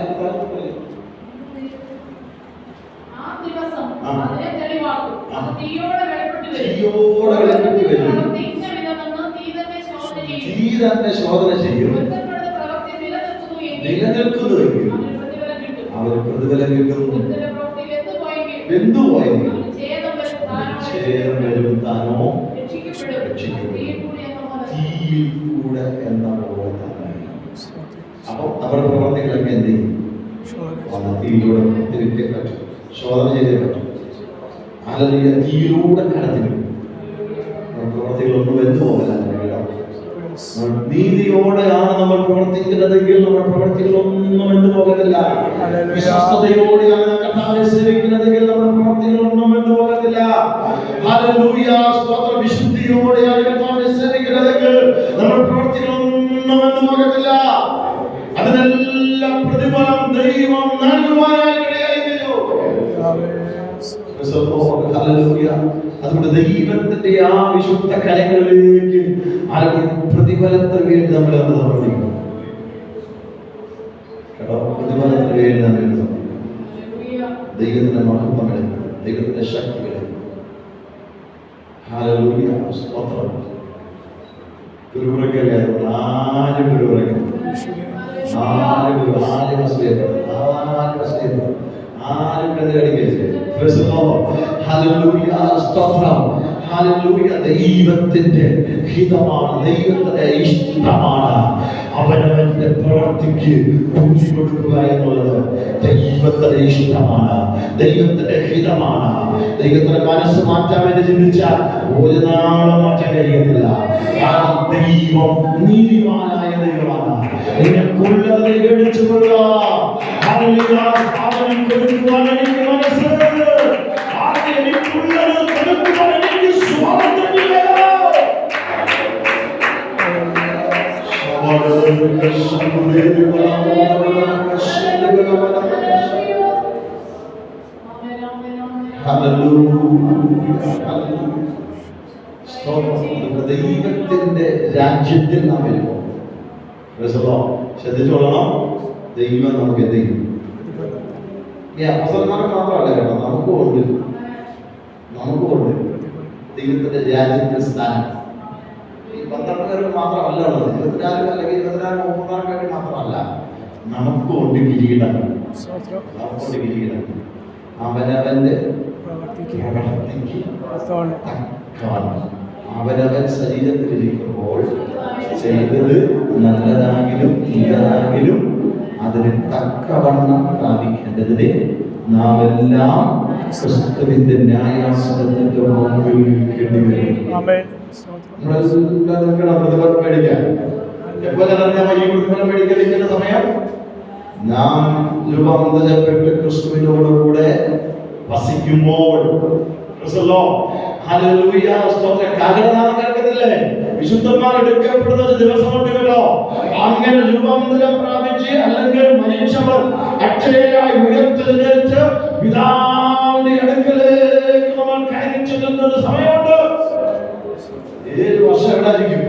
തീയോടെ വെളിപ്പെട്ട് വരും. തീ തന്നെ ശോധന ചെയ്യും. നിലനിൽക്കുന്നുവെങ്കിൽ അവന് പ്രതിഫലം കിട്ടും. വെന്തുപോയെങ്കിൽ ഛേദം വരും. താനോ രക്ഷിക്കപ്പെടും. തീയിൽ കൂടെ എന്ന പോലെ തന്നെ. അപ്പം നമ്മുടെ പ്രവർത്തികളൊക്കെ എന്ത് ചെയ്യും? തീയിലൂടെ പറ്റും. ശോധന ചെയ്തേ പറ്റും. അല്ലെങ്കിൽ തീയിലൂടെ കടത്തിവിടും. പ്രവർത്തികളൊന്നും വെന്തു പോകല. നീതിയോടെയാണ് നമ്മൾ പ്രവർത്തിക്കുന്നതെങ്കിൽ നമ്മുടെ പ്രവർത്തികളൊന്നും എന്തു പോകത്തില്ല. വിശ്വസ്തയോടെയാണ് കർത്താവിനെ സേവിക്കുന്നതെങ്കിൽ നമ്മുടെ പ്രവർത്തികളൊന്നും എന്തു പോകത്തില്ല. ഹല്ലേലൂയ, സ്തോത്രം. വിശുദ്ധിയോടെയാണ് കർത്താവിനെ സേവിക്കുന്നതെങ്കിൽ നമ്മുടെ പ്രവർത്തികളൊന്നും എന്തു പോകത്തില്ല. അതിനെല്ലാം പ്രതിഫലം ദൈവം നൽകുവാനായിട്ടിടയായിരുന്നു. അതുകൊണ്ട് ദൈവത്തിന്റെ ആ വിശുദ്ധ കരങ്ങളിലേക്ക് പ്രതിഫലത്തിന് വേണ്ടി നമ്മൾ സമർപ്പിക്കണം. കേട്ടോ, പ്രതിഫലത്തിന് വേണ്ടി നമ്മൾ സമർപ്പിക്കണം. ദൈവത്തിന്റെ മഹത്വം എടുക്കണം, ദൈവത്തിന്റെ ശക്തികൾ. ഹല്ലേലൂയ, സ്തോത്രം. ഗുരുവറക്കല്ലേ? അതുകൊണ്ട് ആരും ഗുരുവറക്കും, ആരും കണ്ടുകടിക്കരുത്. ദൈവത്തിന്റെ ഹിതമാണ്, ദൈവത്തിന്റെ ഇഷ്ടമാണ് അവനവന്റെ പ്രവർത്തിക്ക് കൂലി കൊടുക്കുക എന്നുള്ളത്. ദൈവത്തിന്റെ ഇഷ്ടമാണ്, ദൈവത്തിന്റെ ഹിതമാണ്. ദൈവത്തിന്റെ മനസ്സ് മാറ്റാൻ വേണ്ടി ചിന്തിച്ചാൽ ഒരു നാളും മാറ്റാൻ കഴിയത്തില്ല. കാരണം ദൈവം നീതിമാനായ ദൈവമാണ്. നിനക്കുള്ളത് മേടിച്ചുകൊള്ളുക. അവൻ കൊടുക്കുവാൻ എനിക്ക് മനസ്സുണ്ട്. എനിക്കുള്ളത് കൊടുക്കുവാൻ എനിക്ക് സ്വാതന്ത്ര്യമില്ല. ദൈവത്തിന്റെ രാജ്യത്തിൽ നാം വരുമ്പോൾ ശ്രദ്ധിച്ചോളണം. ദൈവം നമുക്ക് എന്ത് ചെയ്യും? ഈ അപ്പസ്തലന്മാർക്ക് മാത്രമല്ല കേട്ടോ, നമുക്കുമുണ്ട് ദൈവത്തിന്റെ രാജ്യത്തിൽ സ്ഥാനം. ഈ 12 പേർക്ക് മാത്രമല്ല ഉള്ളത്, 24 അല്ലെങ്കിൽ 24 30 പേർക്ക് മാത്രമല്ല, നമുക്കുണ്ട് കിരീടം. നമുക്കുണ്ട് കിരീടം. അവനവന്റെ പ്രവർത്തിക്ക് അവനവൻ ശരീരത്തിലിരിക്കുമ്പോൾ ചെയ്തത് നല്ലതാകിലും തീയതാകിലും അതിന് തക്കവണ്ണം പ്രാപിക്കേണ്ടതിനെ നാം എല്ലാം ക്രിസ്തുവിന്റെ ന്യായാസനത്തിന്റെ മുമ്പിൽ നിൽക്കേണ്ടി വരും. പ്രതിഫലം മേടിക്കാൻ ഈ പ്രതിഫലം മേടിക്കുന്ന സമയം നാം രൂപാന്തരപ്പെട്ട് ക്രിസ്തുവിനോടുകൂടെ വസിക്കുമ്പോൾ കേൾക്കുന്നില്ലേ? വിശുദ്ധന്മാർ എടുക്കപ്പെടുന്ന ഒരു ദിവസമുണ്ട് കേട്ടോ. അങ്ങനെ രൂപാന്തരം പ്രാപിച്ച് അല്ലെങ്കിൽ മരിച്ചവർ അക്ഷയയായി ഉയർത്തെഴുന്നേറ്റ് പിതാവിന്റെ അടുക്കലേക്ക് നമ്മൾ കയറി ചെല്ലുന്ന ഒരു സമയമുണ്ട്. 7 വർഷം എവിടായിരിക്കും?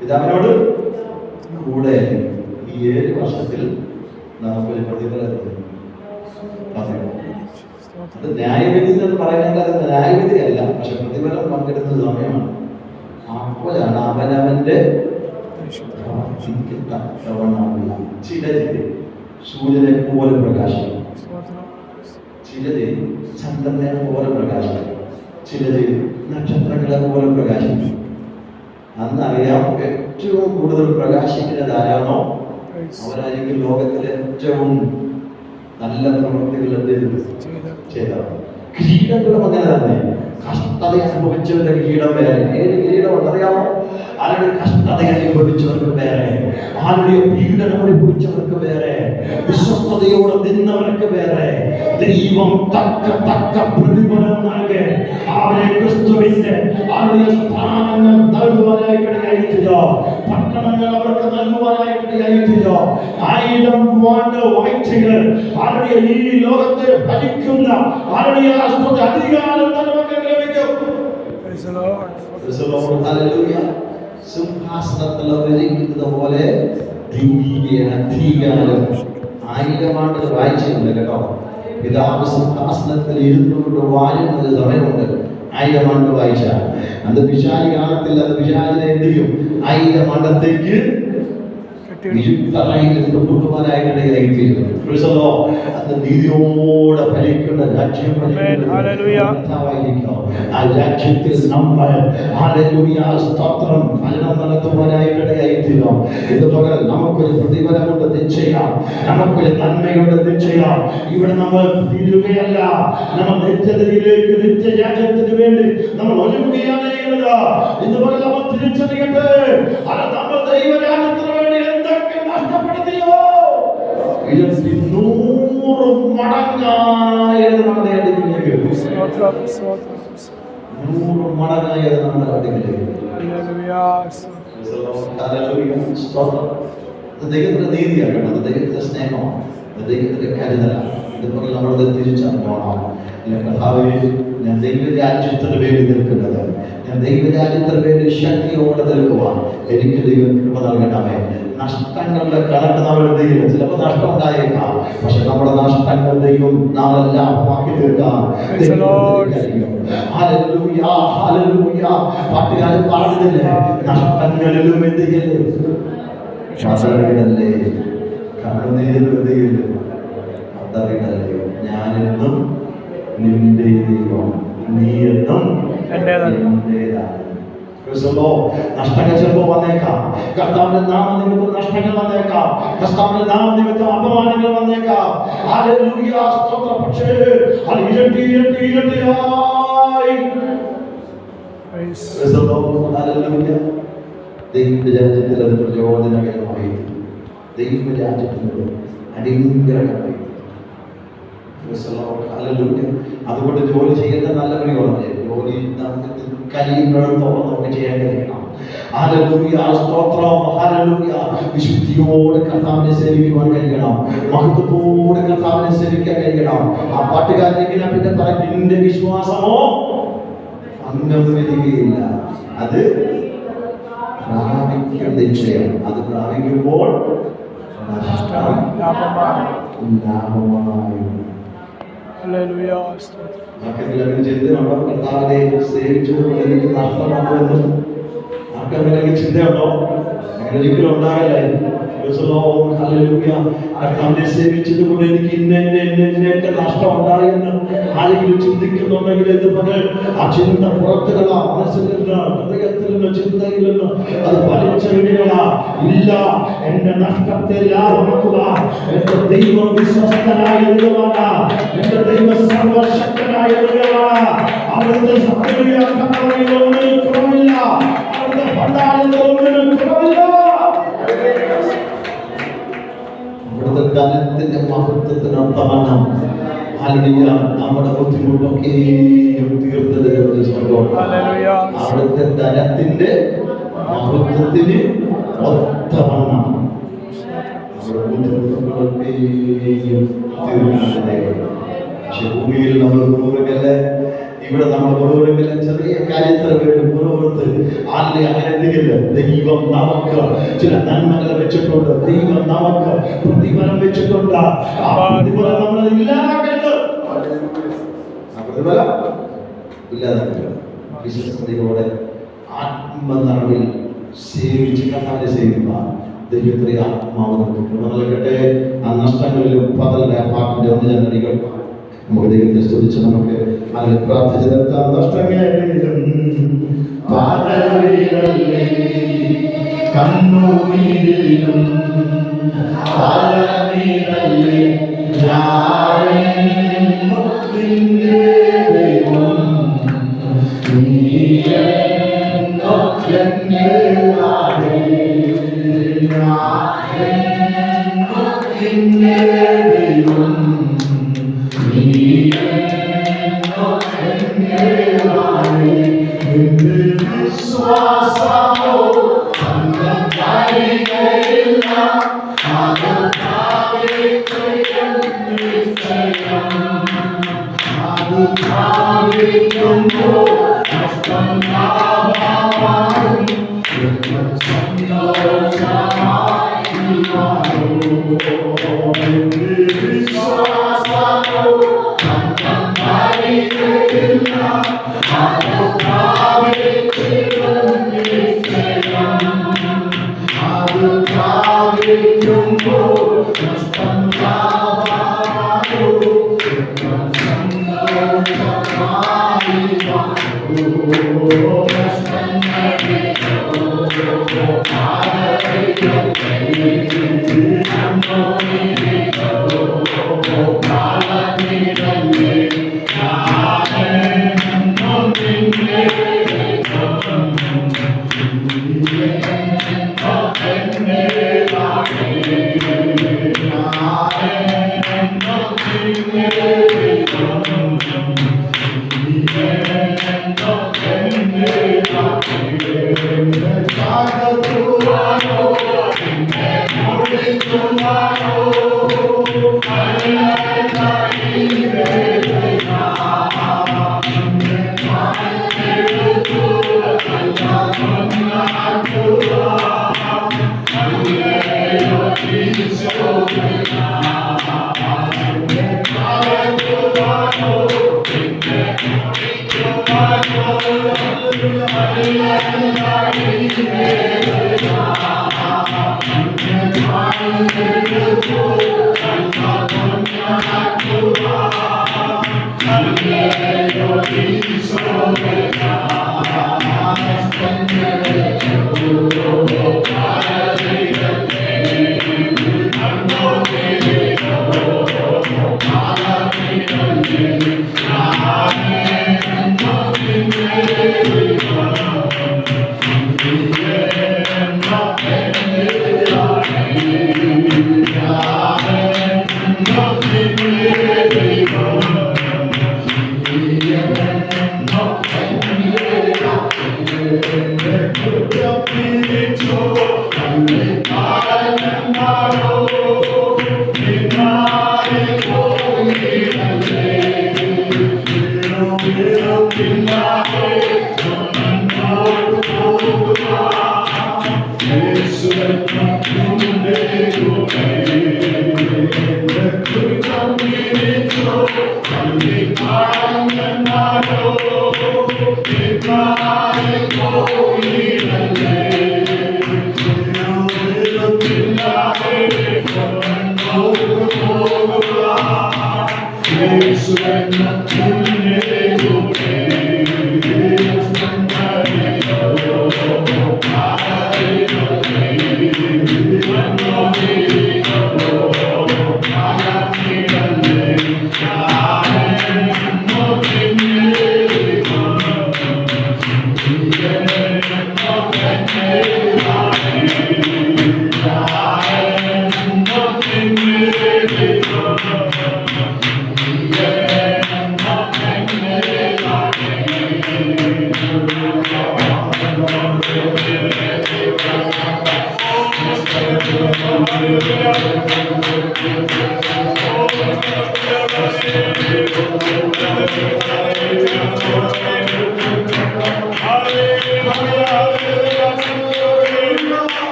പിതാവിനോട് കൂടെ. ഈ ഈ 7 വർഷത്തിൽ നമുക്കൊരു പ്രതിഫലം തരും. അത് ന്യായവിധി എന്ന് പറയുന്നത് അത് ന്യായവിധിയല്ല, പക്ഷെ പ്രതിഫലം പങ്കെടുക്കുന്ന സമയമാണ്. അപ്പോഴാണ് അവനവന്റെ ചിലര് സൂര്യനെ പോലെ പ്രകാശിക്കും, ചിലര് ചന്ദ്രനെ പോലെ പ്രകാശിക്കും, ചിലര് നക്ഷത്രങ്ങളെ പോലെ പ്രകാശിക്കും. അന്നറിയാം ഏറ്റവും കൂടുതൽ പ്രകാശിക്കുന്നത് ആരാണോ അവരായിരിക്കും ലോകത്തിലെ ഏറ്റവും നല്ല പ്രവൃത്തികൾ ചെയ്തത്. കിരീടങ്ങളും അങ്ങനെ തന്നെ. കഷ്ടത അനുഭവിച്ചവരുടെ കിരീടം വേറെ. ഏത് കിരീടം എന്നറിയാമോ? ആരുടെ കഷ്ടത അനുഭവിച്ചവർക്ക് വേറെ, ആരുടെ പീഡനം അനുഭവിച്ചവർക്ക് വേറെ, വിശ്വസ്തയോടെ നിന്നവർക്ക് വേറെ. ദൈവം തക്ക പ്രതിഫലം നൽകി അവരെ ക്രിസ്തുവിന്റെ അവരുടെ സ്ഥാനങ്ങൾ നൽകുവാനായിട്ടിടയായിട്ടില്ല, പട്ടണങ്ങൾ അവർക്ക് നൽകുവാനായിട്ടിടയായിട്ടില്ല. 1000 വാഴ്ചകൾ അവരുടെ ഈ ലോകത്തെ ഭരിക്കുന്ന അവരുടെ അധികാരം നമുക്ക് ലഭിക്കും. സിംഹാസനത്തിൽ അവരിക്കുന്നത് പോലെ അധികാരം 1000 ആണ്ട് വായിച്ചിട്ടുണ്ട് കേട്ടോ. പിതാവ് സിംഹാസനത്തിൽ ഇരുന്നുകൊണ്ട് വാഴുന്നത് സമയമുണ്ട്. 1000 ആണ്ട് വായിച്ച അത് വിശാലി കാലത്തിൽ അത് വിശാലിനെ എന്ത് ചെയ്യും? 1000 ആണ്ടത്തേക്ക് നീതിയോടെ ഭരിക്കുന്ന രാജ്യം. ആ രാജ്യത്തിൽ നമ്മൾ സ്തോത്രം ഭരണം നടത്തുവാനായിട്ടിടയായിത്തീരും. ഇതുപോലെ നമുക്കൊരു പ്രതിഫലമുണ്ട് നിശ്ചയം, നമുക്കൊരു നന്മയുടെ നിശ്ചയം. ഇവിടെ നമ്മൾ തീരുകയല്ല, നമ്മൾ നിത്യതയിലേക്ക് നിത്യരാജ്യത്തിന് വേണ്ടി നമ്മൾ ഒരുങ്ങുകയാണ് ചെയ്യുന്നത്. ഇതുപോലെ നമ്മൾ തിരിച്ചറിയട്ടെ, അത് നമ്മൾ ദൈവരാജ്യത്തിന് വേണ്ടി എന്തൊക്കെ നഷ്ടപ്പെടുത്തിയോ 100 മടങ്ങായത് നമ്മുടെ അടുക്കിലേക്ക്, 100 മടങ്ങായത് നമ്മുടെ അടുക്കിലേക്ക്. ദൈവത്തിന്റെ നീതിയാണ് കേട്ടോ, ദൈവത്തിന്റെ സ്നേഹമാണ്, ദൈവത്തിന്റെ കരുതലാണ്. ഇതുപോലെ നമ്മളത് തിരിച്ചറിഞ്ഞോണം. കർത്താവേ, ഞാൻ ദൈവരാജ്യത്തിന് വേണ്ടി നിൽക്കുന്നത്, ഞാൻ ദൈവരാജ്യത്തിന് വേണ്ടി ശക്തിയോടെ നിൽക്കുവാൻ എനിക്ക് ദൈവം കൃപ നൽകണമേ. നഷ്ടങ്ങളുടെ കണക്ക് നമ്മൾ എന്ത് ചെയ്യില്ല, ചിലപ്പോൾ നഷ്ടം ഉണ്ടായേക്കാം, പക്ഷെ നമ്മുടെ നഷ്ടങ്ങൾ ദൈവം നാളെല്ലാം ബാക്കി തീർക്കാം. പാട്ടുകാരൻ പാടുന്നില്ലേ, നഷ്ടങ്ങളിലും എന്ത് ചെയ്യല്ലേ, കണ്ണുനീരിലും എന്ത് ചെയ്യല്ലേ, അതറിയണല്ലേ, ഞാനെന്നും നിന്റെ ദൈവം, നീ എന്നും എന്റേതാണ്. നഷ്ടങ്ങൾ ചിലപ്പോൾ വന്നേക്കാം, കർത്താവിന്റെ നാമനിമിത്തം നഷ്ടങ്ങൾ വന്നേക്കാം, കർത്താവിന്റെ നാമനിമിത്തം അപമാനങ്ങൾ വന്നേക്കാം. ഹല്ലേലൂയ, സ്തോത്രം. പക്ഷേ അത് ഇരട്ടിയായി ദൈവരാജ്യത്തിൽ അത് പ്രചോദനകരമായി, ദൈവരാജ്യത്തിനോട് അടിയന്തരമായി. അതുകൊണ്ട് ജോലി ചെയ്യുന്ന നല്ല പണികളാണ്. ജോലി നമുക്ക് കഴിയുന്നിടത്തോളം നമുക്ക് ചെയ്യാൻ കഴിയണം. വിശുദ്ധിയോടെ കർത്താവിനെ സേവിക്കുവാൻ കഴിയണം, മഹത്വത്തോടെ കർത്താവിനെ സേവിക്കാൻ കഴിയണം. ആ പാട്ടുകാരൻ പിന്നെ പറയും, നിന്റെ വിശ്വാസമോ അംഗം വരികയില്ല, അത് പ്രാപിക്കും നിശ്ചയം. അത് പ്രാപിക്കുമ്പോൾ ലാഭമായി. ചിന്തയുണ്ടോ? കർത്താവിനെ സേവിച്ചതുകൊണ്ട് എനിക്ക് നഷ്ടമാകുമെന്നും ആർക്കെങ്കിലും ചിന്തയുണ്ടോ? അങ്ങനെ ഒരിക്കലും ഉണ്ടാകല്ലേ. കർത്താവിനെ സേവിച്ചതുകൊണ്ട് എനിക്ക് ഇന്നൊക്കെ നഷ്ടം ഉണ്ടായെന്ന് ആരെങ്കിലും ചിന്തിക്കുന്നുണ്ടെങ്കിൽ എന്ത് പകൽ ആ ചിന്ത പുറത്തുകളാ, മനസ്സിൽ നിന്ന്, ഹൃദയത്തിൽ നിന്ന്, ചിന്തയിൽ നിന്ന് അത് വലിച്ചെറിയുകളാ. ഇല്ല, എന്റെ നഷ്ടത്തെ ലാഭമാക്കുക. എന്റെ ദൈവം വിശ്വസ്തനായ ദൈവമാണ്, എന്റെ ദൈവം സർവശക്തനായ ദൈവമാണ്. അവിടുത്തെ ഒന്നിനും കുറവില്ല, അവിടുത്തെ ഭണ്ഡാരത്തിൽ ഒന്നിനും കുറവില്ല. അവിടുത്തെ ധനത്തിന്റെ മഹത്വത്തിനൊത്തവണ്ണം നമ്മുടെ ബുദ്ധിമുട്ടൊക്കെയും തീർത്തത് അവിടുത്തെ ധനത്തിന്റെ മഹത്വത്തിന് ഒത്തവണ്ണം നമ്മുടെ ബുദ്ധിമുട്ടുകളൊക്കെയും തീർക്കുന്നത്. പക്ഷെ ഭൂമിയിൽ നമ്മൾ മുറുകല്ലേ, ഈ ഇവിടെ നമ്മൾ ഓരോരെങ്കിലും ചെറിയ കാര്യത്തിന് വേണ്ടി ഓരോരുത്ത് ആരുടെ അങ്ങനെ എന്തെങ്കില്ല. ദൈവം നമുക്ക് ചില നന്മകൾ വെച്ചിട്ടുണ്ട്. ദൈവം നമുക്ക് പ്രതിഫലം വെച്ചിട്ടുണ്ട്. ആ പ്രതിഫലം നമ്മൾ ഇല്ലാതാക്കരുത്. പ്രതിഫലം ഇല്ലാതാക്കരുത്. വിശ്വസ്തയോടെ ആത്മനിറവിൽ സേവിച്ച് കർത്താവിനെ സേവിക്കുക. ദൈവത്തിന്റെ ആത്മാവ് നൽകട്ടെ. ആ നഷ്ടങ്ങളിലും പതലിന്റെ ആ പാട്ടിന്റെ ഒന്ന് ജനടികൾ നമുക്ക് ദൈവത്തെ സ്തുതിച്ച് നമുക്ക് അതിൽ പ്രാർത്ഥിച്ച് നിർത്താം. നഷ്ടങ്ങളിലും കണ്ണുനീരിലും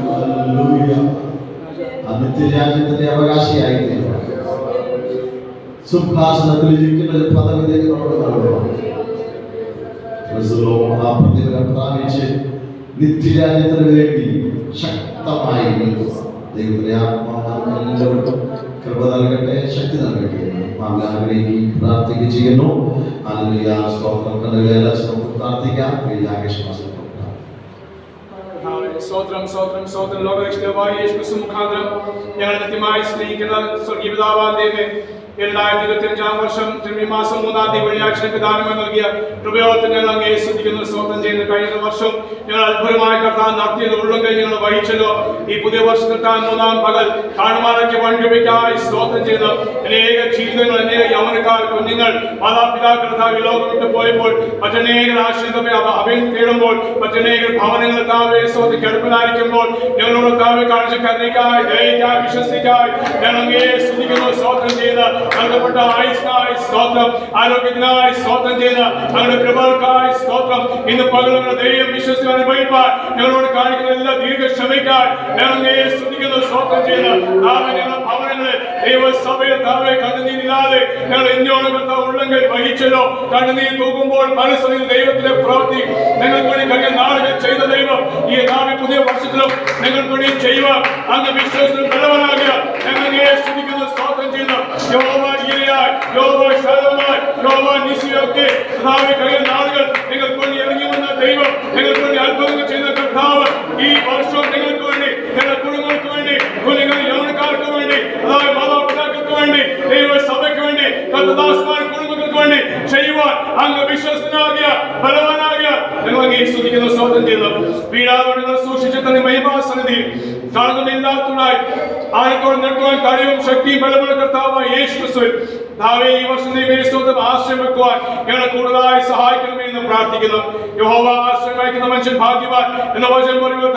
ഹല്ലേലൂയ. ആ നിത്യരാജ്യത്തിന്റെ അവകാശിയായി തീരുവാൻ, സിംഹാസനത്തിൽ ഇരിക്കുന്ന ഒരു പദവിയിലേക്ക് നമുക്ക് നൽകുവാൻ, ആ പ്രതിഫലം പ്രാപിച്ച് നിത്യരാജ്യത്തിന് വേണ്ടി ശക്തമായി നിൽക്കുക. ദൈവത്തിലെ ആത്മാവ് എല്ലാവർക്കും കൃപ നൽകട്ടെ, ശക്തി നൽകട്ടെ. ആഗ്രഹിക്കുകയും പ്രാർത്ഥിക്കുകയും ചെയ്യുന്നു. ഹല്ലേലൂയ. സ്തോത്രം. കണ്ണുകളെ പ്രാർത്ഥിക്കാം. സ്തോത്രം സ്തോത്രം സ്തോത്രം. ലോകരക്ഷിതാവായ യേശുക്രിസ്തു മുഖാന്തരം ഞങ്ങൾ നിത്യമായി സ്നേഹിക്കുന്ന സ്വർഗീയ പിതാവായ ദൈവമേ, 2025 വർഷം ജനുവരി മാസം 3-ാം തീയതി വെള്ളിയാഴ്ച ദാനമായി നൽകിയ കൃപയോർത്തിന് ഞങ്ങൾ അങ്ങയെ സ്തുതിക്കുന്നു, സ്തോത്രം ചെയ്യുന്നു. കഴിഞ്ഞ വർഷം ഞങ്ങൾ അത്ഭുതമായ കർത്താവ് നടത്തിയത് ഉള്ളും കൈ ഞങ്ങൾ വഹിച്ചല്ലോ. ഈ പുതിയ വർഷത്തിൽ 3-ാം പകൽ കാണുവാനൊക്കെ വൻകൃപയ്ക്കായി സ്തോത്രം ചെയ്യുന്നു. അനേക ജീവിതങ്ങൾ, അനേക യൗവനക്കാർ, കുഞ്ഞുങ്ങൾ, മാതാപിതാക്കൾ കർത്താവ് ലോകം വിട്ടു പോയപ്പോൾ മറ്റനേകർ ആശ്രിതമേ അഭയം തേടുമ്പോൾ, മറ്റനേകർ ഭവനങ്ങൾ താവേ സ്തോത്രം കിടപ്പിലായിരിക്കുമ്പോൾ ഞങ്ങളോട് താവെ കാണിച്ച കരുണയ്ക്കായി, ദയയ്ക്കായി, വിശ്വസിക്കായി ഞങ്ങൾ അങ്ങയെ സ്തുതിക്കുന്നു, സ്തോത്രം ചെയ്യുന്നു. നൽകപ്പെട്ട ആയുസ്സായി സ്തോത്രം, ആരോഗ്യത്തിനായി സ്തോത്രം ചെയ്യുന്ന ഞങ്ങളുടെ കൃപകൾക്കായി സ്തോത്രം. ഇന്ന് പകലുള്ള ദൈവം വിശ്വസിച്ച് അനുഭവിപ്പാൻ ഞങ്ങളോട് കാണിക്കുന്ന എല്ലാ ദീർഘക്ഷമയ്ക്കായി ഞങ്ങൾ സ്തുതിക്കുന്നു, സ്തോത്രം ചെയ്യുന്ന ഞങ്ങളുടെ ഭവനങ്ങളിൽ ദൈവസഭയിൽ താവെ കണ്ണുനീരില്ലാതെ ഞങ്ങൾ എന്നോട് ഉള്ളെങ്കിൽ വഹിച്ചല്ലോ. കണ്ണുനീർ തൂക്കുമ്പോൾ മനസ്സിൽ ദൈവത്തിലെ പ്രവൃത്തി ഞങ്ങൾക്ക് വേണ്ടി കഴിഞ്ഞ നാളുകൾ ചെയ്ത ദൈവം ഈ പുതിയ വർഷത്തിലും ഞങ്ങൾക്ക് വേണ്ടി ചെയ്യുവാൻ അങ്ങ് വിശ്വാസത്തിൽ ബലവാനാകുക ഞങ്ങൾ സ്തുതിക്കുന്നു, സ്തോത്രം ചെയ്യുന്നു. കഴിഞ്ഞ നാളുകൾ നിങ്ങൾക്ക് വേണ്ടി ഇറങ്ങി വന്ന ദൈവം, നിങ്ങൾക്ക് വേണ്ടി അത്ഭുതങ്ങൾ ചെയ്ത കർത്താവ് ഈ വർഷവും നിങ്ങൾക്ക് വേണ്ടി, ഞങ്ങളുടെ കുടുംബങ്ങൾക്ക് വേണ്ടി, കുഞ്ഞുങ്ങൾ യൗവനക്കാർക്ക് വേണ്ടി, അതായത് മാതാപിതാക്കൾക്ക് വേണ്ടി, ദൈവസഭയ്ക്ക് വേണ്ടി, കർത്തദാസന്മാരുടെ കുടുംബങ്ങൾക്ക് വേണ്ടി ചെയ്യുവാൻ അങ്ങ് വിശ്വസ്തനാകിയ ബലവാനാകിയ ഞങ്ങൾ അങ്ങേ സ്തുതിക്കുന്നു, സ്തോത്രം ചെയ്യുന്നു. വീടാതെ നിങ്ങൾ സൂക്ഷിച്ചു തന്നെ മഹിമാസന്നിധി കളങ്കമില്ലാത്തതായി ആരെക്കോട് നിർത്തുവാൻ കഴിവും ശക്തിയും ബലമുള്ള കർത്താവായ യേശു ക്രിസ്തുവിൽ ഈ വർഷം ദൈവം ആശ്രയം വെക്കുവാൻ ഞങ്ങളെ കൂടുതലായി സഹായിക്കണമേ എന്ന് പ്രാർത്ഥിക്കുന്നു. യഹോവ ആശ്രയം വഹിക്കുന്ന മനുഷ്യൻ ഭാഗ്യവാൻ എന്ന വചനം പറയുമ്പോൾ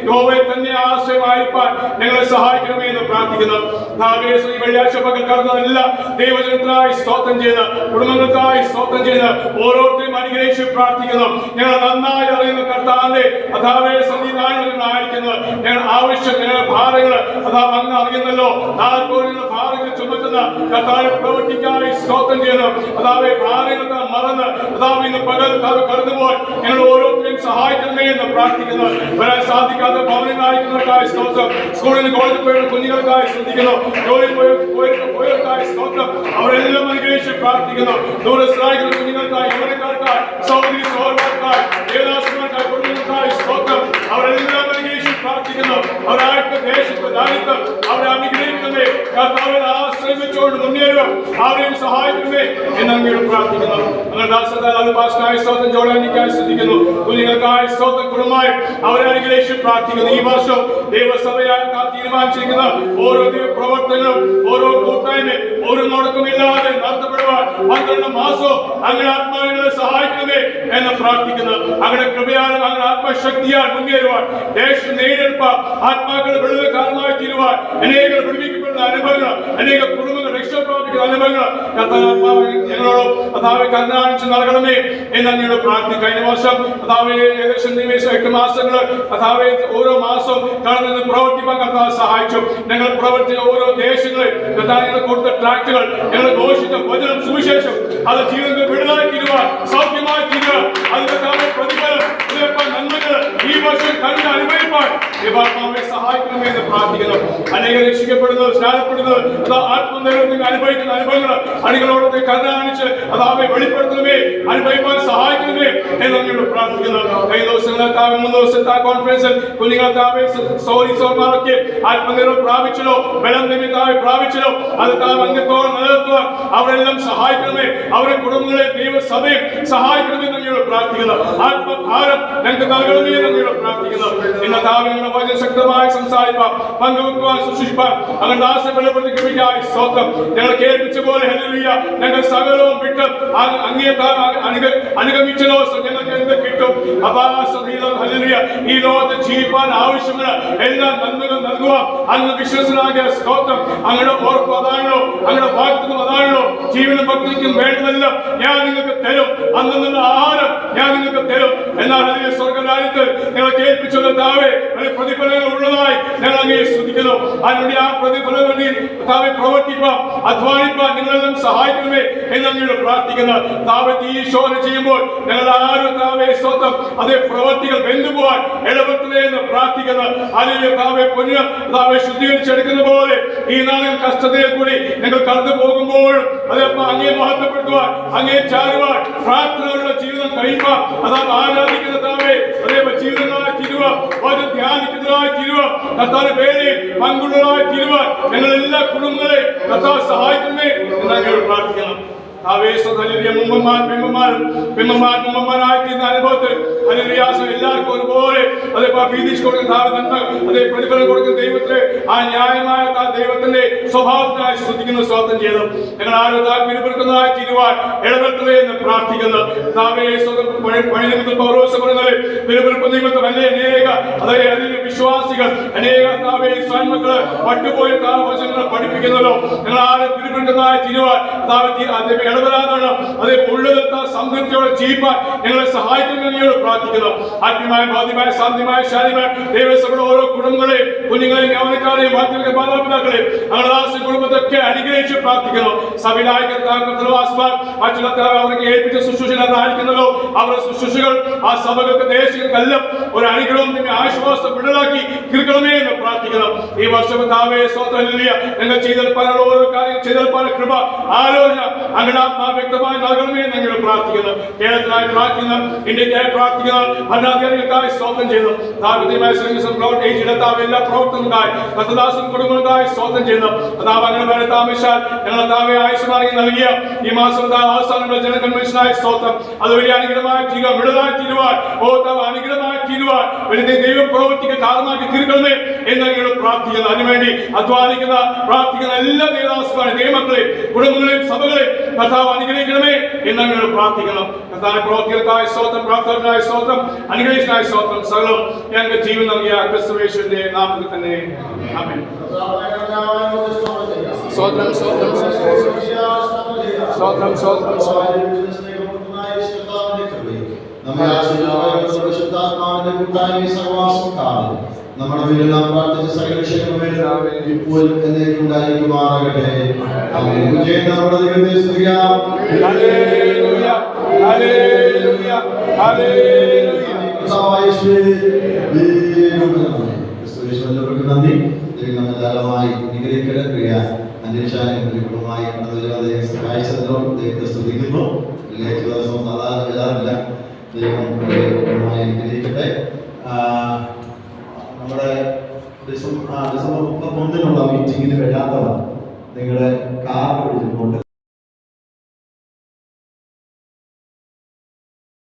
യഹോവയെ തന്നെ ആശ്രയമായിരിക്കാൻ ഞങ്ങളെ സഹായിക്കണമേ എന്ന് പ്രാർത്ഥിക്കുന്നു. വെള്ളിയാഴ്ച പകൽ കടന്നതല്ല ദൈവജനത്തിനായി സ്തോത്രം ചെയ്ത്, കുടുംബങ്ങൾക്കായി സ്തോത്രം ചെയ്ത് ഓരോരുത്തരെയും അനുഗ്രഹിച്ച് പ്രാർത്ഥിക്കുന്നു. ഞങ്ങൾ നന്നായി അറിയുന്ന കർത്താവിന്റെ സന്നിധാനങ്ങളായിരിക്കുന്നത് ഞങ്ങൾ ആവശ്യം, ഞങ്ങളുടെ ഭാരങ്ങൾ അങ്ങ് അറിയുന്നല്ലോ. ഭാരങ്ങൾ ചുമക്കുന്ന കർത്താവിന്റെ പ്രവൃത്തിക്കായി സ്തോത്രം ചെയ്യുന്നു. ഭാരങ്ങൾ മറന്ന് ഇന്ന് പകൽ കടന്നുപോയി ഞങ്ങൾ ഓരോരുത്തരെയും സഹായിക്കണമേ എന്ന് പ്രാർത്ഥിക്കുന്നു. വരാൻ സാധിക്കാത്ത ഭവനങ്ങളായിരിക്കുന്നവർക്കായി സ്തോത്രം, സ്കൂളിൽ കോളേജിൽ പോയ കുഞ്ഞുങ്ങൾക്കായി ശ്രദ്ധിക്കുന്നു, ജോലിയിൽ പോയവർക്കായി സ്തോത്രം, അവരെല്ലാം അനുഗ്രഹിച്ച് പ്രാർത്ഥിക്കുന്നു. ദൂരസ്ഥരായിരിക്കുന്ന കുഞ്ഞുങ്ങൾക്കായി, യൗവനക്കാർക്കായി, സഹോദരി സഹോദരന്മാർക്കായി, ദേവദാസന്മാർക്കായി, കുടുംബങ്ങൾക്കായി സ്തോത്രം, അവരെല്ലാം അനുഗ്രഹിച്ച് പ്രാർത്ഥിക്കുന്നു. അവരായിട്ട് ദേശത്ത് ദാരിദ്ര്യം അവരെ അനുഗ്രഹിക്കണമേ, കർത്താവിനെ ആശ്രയിച്ചുകൊണ്ട് മുന്നേറുക അവരെയും സഹായിക്കണമേ എന്ന് അങ്ങോട്ട് പ്രാർത്ഥിക്കുന്നു. ഭാഷനായി സ്തോത്രം, ജോലാനിക്കായി ശ്രദ്ധിക്കുന്നു, കുഞ്ഞുങ്ങൾക്കായി സ്തോത്രം, കുടുംബമായി അവരെ അനുഗ്രഹിച്ച് പ്രാർത്ഥിക്കുന്നു. ഈ വർഷം ദൈവസഭയായി തീരുമാനിച്ചിരിക്കുന്ന ഓരോ പ്രവർത്തനങ്ങളും, ഓരോ കൂട്ടായ്മയും ഒരു മുടക്കമില്ലാതെ നടത്തപ്പെടുവാൻ 12 മാസവും അങ്ങനെ ആത്മാവിനെ സഹായിക്കണമേ എന്ന് പ്രാർത്ഥിക്കുന്നു. അങ്ങനെ കൃപയാലും അങ്ങനെ ആത്മശക്തിയാൽ മുന്നേറുവാൻ, ദേശം നേടിയെടുപ്പാൻ, ആത്മാക്കളുടെ വിടുതൽ കാരണമായി തീരുവാൻ, അനേകം വിടുവിക്കപ്പെടുന്ന അനുഭവങ്ങൾ, അനേക കുടുംബങ്ങൾ രക്ഷപ്രാപിക്കുന്ന അനുഭവങ്ങൾ ഞങ്ങളോട് കരുണാണിച്ച് നൽകണമേ എന്ന് അങ്ങോട് പ്രാർത്ഥിക്കും. കഴിഞ്ഞ വർഷം ഏകദേശം 8 മാസങ്ങൾ ഓരോ മാസവും കടന്നു പ്രവർത്തിപ്പാൻ കർത്താവ് സഹായിച്ചു. ഞങ്ങൾ പ്രവർത്തിച്ച ഓരോ ദേശങ്ങളിൽ കർത്താവ് കൊടുത്ത ട്രാക്റ്റുകൾ ഞങ്ങൾ ഘോഷിച്ച വചനം, സുവിശേഷം അത് ജീവിതത്തിൽ വിടുതലായി തീരുവാൻ, സൗഖ്യമായി തീരുക, അതിന്റെ പ്രതിഫലം നന്മകൾ ഈ വർഷം കണ്ട് അനുഭവിപ്പാൻ സഹായിക്കണമേ എന്ന് പ്രാർത്ഥിക്കുന്നു. അനേകം രക്ഷിക്കപ്പെടുന്നത്, സ്നാനപ്പെടുന്നത്, ആത്മനിർഭരത്തിൽ അനുഭവിക്കുന്ന അനുഭവങ്ങൾ അണികളോട് കരുണാണിച്ച് വെളിപ്പെടുത്തണമേ, അനുഭവിപ്പാൻ സഹായിക്കണമേ എന്ന് അങ്ങോട്ട് പ്രാർത്ഥിക്കുന്നു. കഴിഞ്ഞ ദിവസങ്ങളിൽ 3 ദിവസത്തെ കോൺഫറൻസിൽ കുഞ്ഞുങ്ങൾ സൗരിസോർമാരൊക്കെ ആത്മനിർഭരം പ്രാപിച്ചല്ലോ, ബലം നിമിത്തമായി പ്രാപിച്ചല്ലോ, അത് അംഗത്തോടെ നിലനിർത്തുവാൻ അവരെല്ലാം സഹായിക്കണമേ, അവരുടെ കുടുംബങ്ങളെ ദൈവസഭയെ സഹായിക്കണമേ എന്ന് അങ്ങോട്ട് പ്രാർത്ഥിക്കുന്നു. ആത്മഭാരം ഞങ്ങൾക്ക് നൽകണമേ എന്ന് അങ്ങോട്ട് പ്രാർത്ഥിക്കുന്നു. ഇന്ന് വചനം ശക്തമായി സംസാരിപ്പാൻ, പങ്കുവെക്കുവാൻ, ശുശ്രൂഷിപ്പാൻ അങ്ങനെ ദാസനെ ബലപ്പെടുത്തിക്കായി സ്തോത്രം. ഞങ്ങൾ കേൾപ്പിച്ച പോലെ ഹല്ലേലൂയ ഞങ്ങൾ സകലവും വിട്ട് അനുഗമിച്ചല്ലോ. ഞങ്ങൾക്ക് എന്ത് കിട്ടും? ഹല്ലേലൂയ ഈ ലോകത്ത് ജീവിപ്പാൻ ആവശ്യമുള്ള എല്ലാ നന്മകൾ നൽകുക അങ്ങ് വിശ്വസനാകിയ സ്തോത്രം. അങ്ങയുടെ ഓർപ്പ് അതാണല്ലോ, അങ്ങയുടെ വാഗ്ദത്തം അതാണല്ലോ. ജീവനും ഭക്തിക്കും വേണ്ടതെല്ലാം ഞാൻ നിങ്ങൾക്ക് തരും, അന്നുള്ള ആഹാരം ഞാൻ നിങ്ങൾക്ക് തരും. എന്നാൽ അതിന്റെ സ്വർഗരാജ്യത്ത് ഞങ്ങൾ കേൾപ്പിച്ചുള്ള താവേ പ്രതിഫലങ്ങൾ ഉള്ളതായി ഞങ്ങൾ അങ്ങേ സ്തുതിക്കുന്നു. അതിനുവേണ്ടി ആ പ്രതിഫലം വേണ്ടി താവെ പ്രവർത്തിപ്പാൻ, അധ്വാനിപ്പാൻ നിങ്ങളെല്ലാം സഹായിക്കണമേ എന്ന് അങ്ങോട് പ്രാർത്ഥിക്കുന്നു. താവെ ഈ ശോധന ചെയ്യുമ്പോൾ ഞങ്ങൾ ആരും താവെ സ്വന്തം അതേ പ്രവർത്തികൾ വെന്തുപോകാൻ ഇടപെട്ടതേ എന്ന് പ്രാർത്ഥിക്കുന്നു. അല്ലെങ്കിൽ താവെ പൊന്നു താവെ ശുദ്ധീകരിച്ചെടുക്കുന്ന പോലെ ഈ നാളിൽ കഷ്ടതയിൽ കൂടി ഞങ്ങൾ കടന്നു പോകുമ്പോൾ അതേപ്പം അങ്ങേ മഹത്വപ്പെടുത്തുവാൻ, അങ്ങേ ചാരുവാൻ, പ്രാർത്ഥനകളുടെ ജീവിതം കഴിയുവാൻ, അതാ ആരാധിക്കുന്ന താവേ അതേപോലെ ജീവിതങ്ങളായി തീരുക, ഒരു ധ്യാനിക്കുന്നതായി തീരുക, കർത്താവിന്റെ പേരിൽ പങ്കുള്ളതായി തീരുവാൻ ഞങ്ങൾ എല്ലാ കുടുംബങ്ങളെ കർത്താവ് സഹായിക്കണമേ എന്ന് ഞങ്ങൾ പ്രാർത്ഥിക്കണം. മുമ്പന്മാരായിത്തീരുന്ന അനുഭവത്തിൽ എല്ലാവർക്കും ഒരുപോലെ അതേ ഭീതിച്ച് കൊടുക്കുന്ന അതേ പ്രതിഫലം കൊടുക്കുന്ന ദൈവത്തെ ആ ന്യായമായ ദൈവത്തിന്റെ സ്വഭാവത്തിനായി സ്തുതിക്കുന്ന സ്വാഗതം ചെയ്തു. ഞങ്ങൾ ആരും പിരിപ്പെടുക്കുന്നതായി തീരുവാൻ ഇടപെട്ടതേ എന്ന് പ്രാർത്ഥിക്കുന്നു. പിരിപ്പെടുപ്പ് നിമിത്തം അനേക അതേ അതിന് വിശ്വാസികൾ അനേക സ്വയംമക്കള് പട്ടുപോയ വചനങ്ങൾ പഠിപ്പിക്കുന്നല്ലോ. ഞങ്ങൾ ആരും പിരിപ്പെടുന്നതായി തീരുവാൻ ഇടപെടാതാണ് അതേ ഉള്ളതെത്ത സംതൃപ്തിയോടെ ജീവിപ്പാൻ ഞങ്ങളെ സഹായിക്കുന്നതിനോട് പ്രാർത്ഥിക്കുന്നു. ആത്മീയമായ ബാധ്യമായ സാധ്യമായ ശാരീരമായ ദൈവസഭയുടെ ഓരോ കുടുംബങ്ങളെയും കുഞ്ഞുങ്ങളെയും യൗവനക്കാരെയും മാതാപിതാക്കളെയും ഞങ്ങളുടെ കുടുംബത്തൊക്കെ അനുഗ്രഹിച്ച് പ്രാർത്ഥിക്കുന്നു. സഭയിലായി മറ്റുള്ള അവർക്ക് ഏൽപ്പിച്ച ശുശ്രൂഷകളായിരിക്കുന്നല്ലോ. അവരുടെ ശുശ്രൂഷകൾ ആ സഭകൾക്ക് ദേശങ്ങൾക്കെല്ലാം ഒരു അനുഗ്രഹം ആശ്വാസം വിടലാക്കി തീർക്കണമേ എന്ന് പ്രാർത്ഥിക്കണം. ഈ വർഷം താവേ സ്വതന്ത്ര ഞങ്ങൾ ചെയ്തെടുപ്പാനുള്ള ഓരോ കാര്യം ചെയ്തെടുപ്പാനുള്ള കൃപ ആലോചന അങ്ങനെ വ്യക്തമായി നൽകണമേ ഞങ്ങൾ പ്രാർത്ഥിക്കുന്നു. കേരളത്തിനായി പ്രാർത്ഥിക്കുന്നു, ഇന്ത്യക്കായി പ്രാർത്ഥിക്കുന്നു, ഭരണാധികാരികൾക്കായി സ്വാഗതം ചെയ്യുന്നു. എല്ലാ പ്രവർത്തനങ്ങൾക്കായി കത്തദാസൻ കുടുംബങ്ങൾക്കായി സ്വാഗതം ചെയ്യുന്നു. അതാവ് അങ്ങനെ വരെ താമസിച്ചാൽ ഞങ്ങൾ താവെ ആയുഷ്മാരി നൽകിയ ഈ മാസം അവസാനങ്ങളുടെ ജനകൺവെൻഷനായി സ്തോത്രം. അത് വലിയ അനുഗ്രഹമായി തീരുക, വിടലായി തീരുവാൻ അനുഗ്രഹമായി തീരുവാൻ വലിയ ദൈവം പ്രവർത്തിക്ക് കാരണമാക്കി തീർക്കണമേ എന്ന് ഞങ്ങൾ പ്രാർത്ഥിക്കുന്നു. അതിനുവേണ്ടി അധ്വാനിക്കുന്ന പ്രാർത്ഥിക്കുന്ന എല്ലാ ദേവദാസന്മാരെയും ദൈവമക്കളെയും കുടുംബങ്ങളെയും സഭകളെയും കർത്താവ് അനുഗ്രഹിക്കണമേ എന്ന് ഞങ്ങൾ പ്രാർത്ഥിക്കണം. കർത്താവിന്റെ പ്രവർത്തികൾക്കായി സ്തോത്രം, പ്രാർത്ഥനയ്ക്കായി സ്തോത്രം, അനുഗ്രഹിക്കായി സ്തോത്രം. സകലം ഞങ്ങൾക്ക് ജീവൻ നൽകിയ ക്രിസ്തുയേശുവിന്റെ നാമത്തിൽ തന്നെ ആമേൻ. സ്തോത്രം സ്തോത്രം സ്തോത്രം സ്തോത്രം സ്തോത്രം നമ്മുടെ പേരിൽ നാം പ്രാർത്ഥിച്ച സകല വിഷയങ്ങളും ഇപ്പോഴും എന്നേക്കും ഉണ്ടായിരിക്കുമാറാകട്ടെ. നമ്മുടെ ദൈവത്തെ സ്തുതിക്കാം. Hallelujah hallelujah hallelujah. നന്ദി. നമ്മൾ ധാരാളമായി അനുഗ്രഹിക്കട്ടെ. അന്വേഷാനുമായി കടന്നുവരാതെ സഹായിച്ചതിനോ ദൈവത്തെ സ്തുതിക്കുന്നു. ദിവസവും സാധാരണ വരാറില്ല. ദൈവം അനുഗ്രഹിക്കട്ടെ. നമ്മുടെ ഡിസംബർ 31 മീറ്റിങ്ങിന് വരാത്തവർ നിങ്ങളുടെ കാർഡ് പിടിച്ചിട്ടുണ്ട്.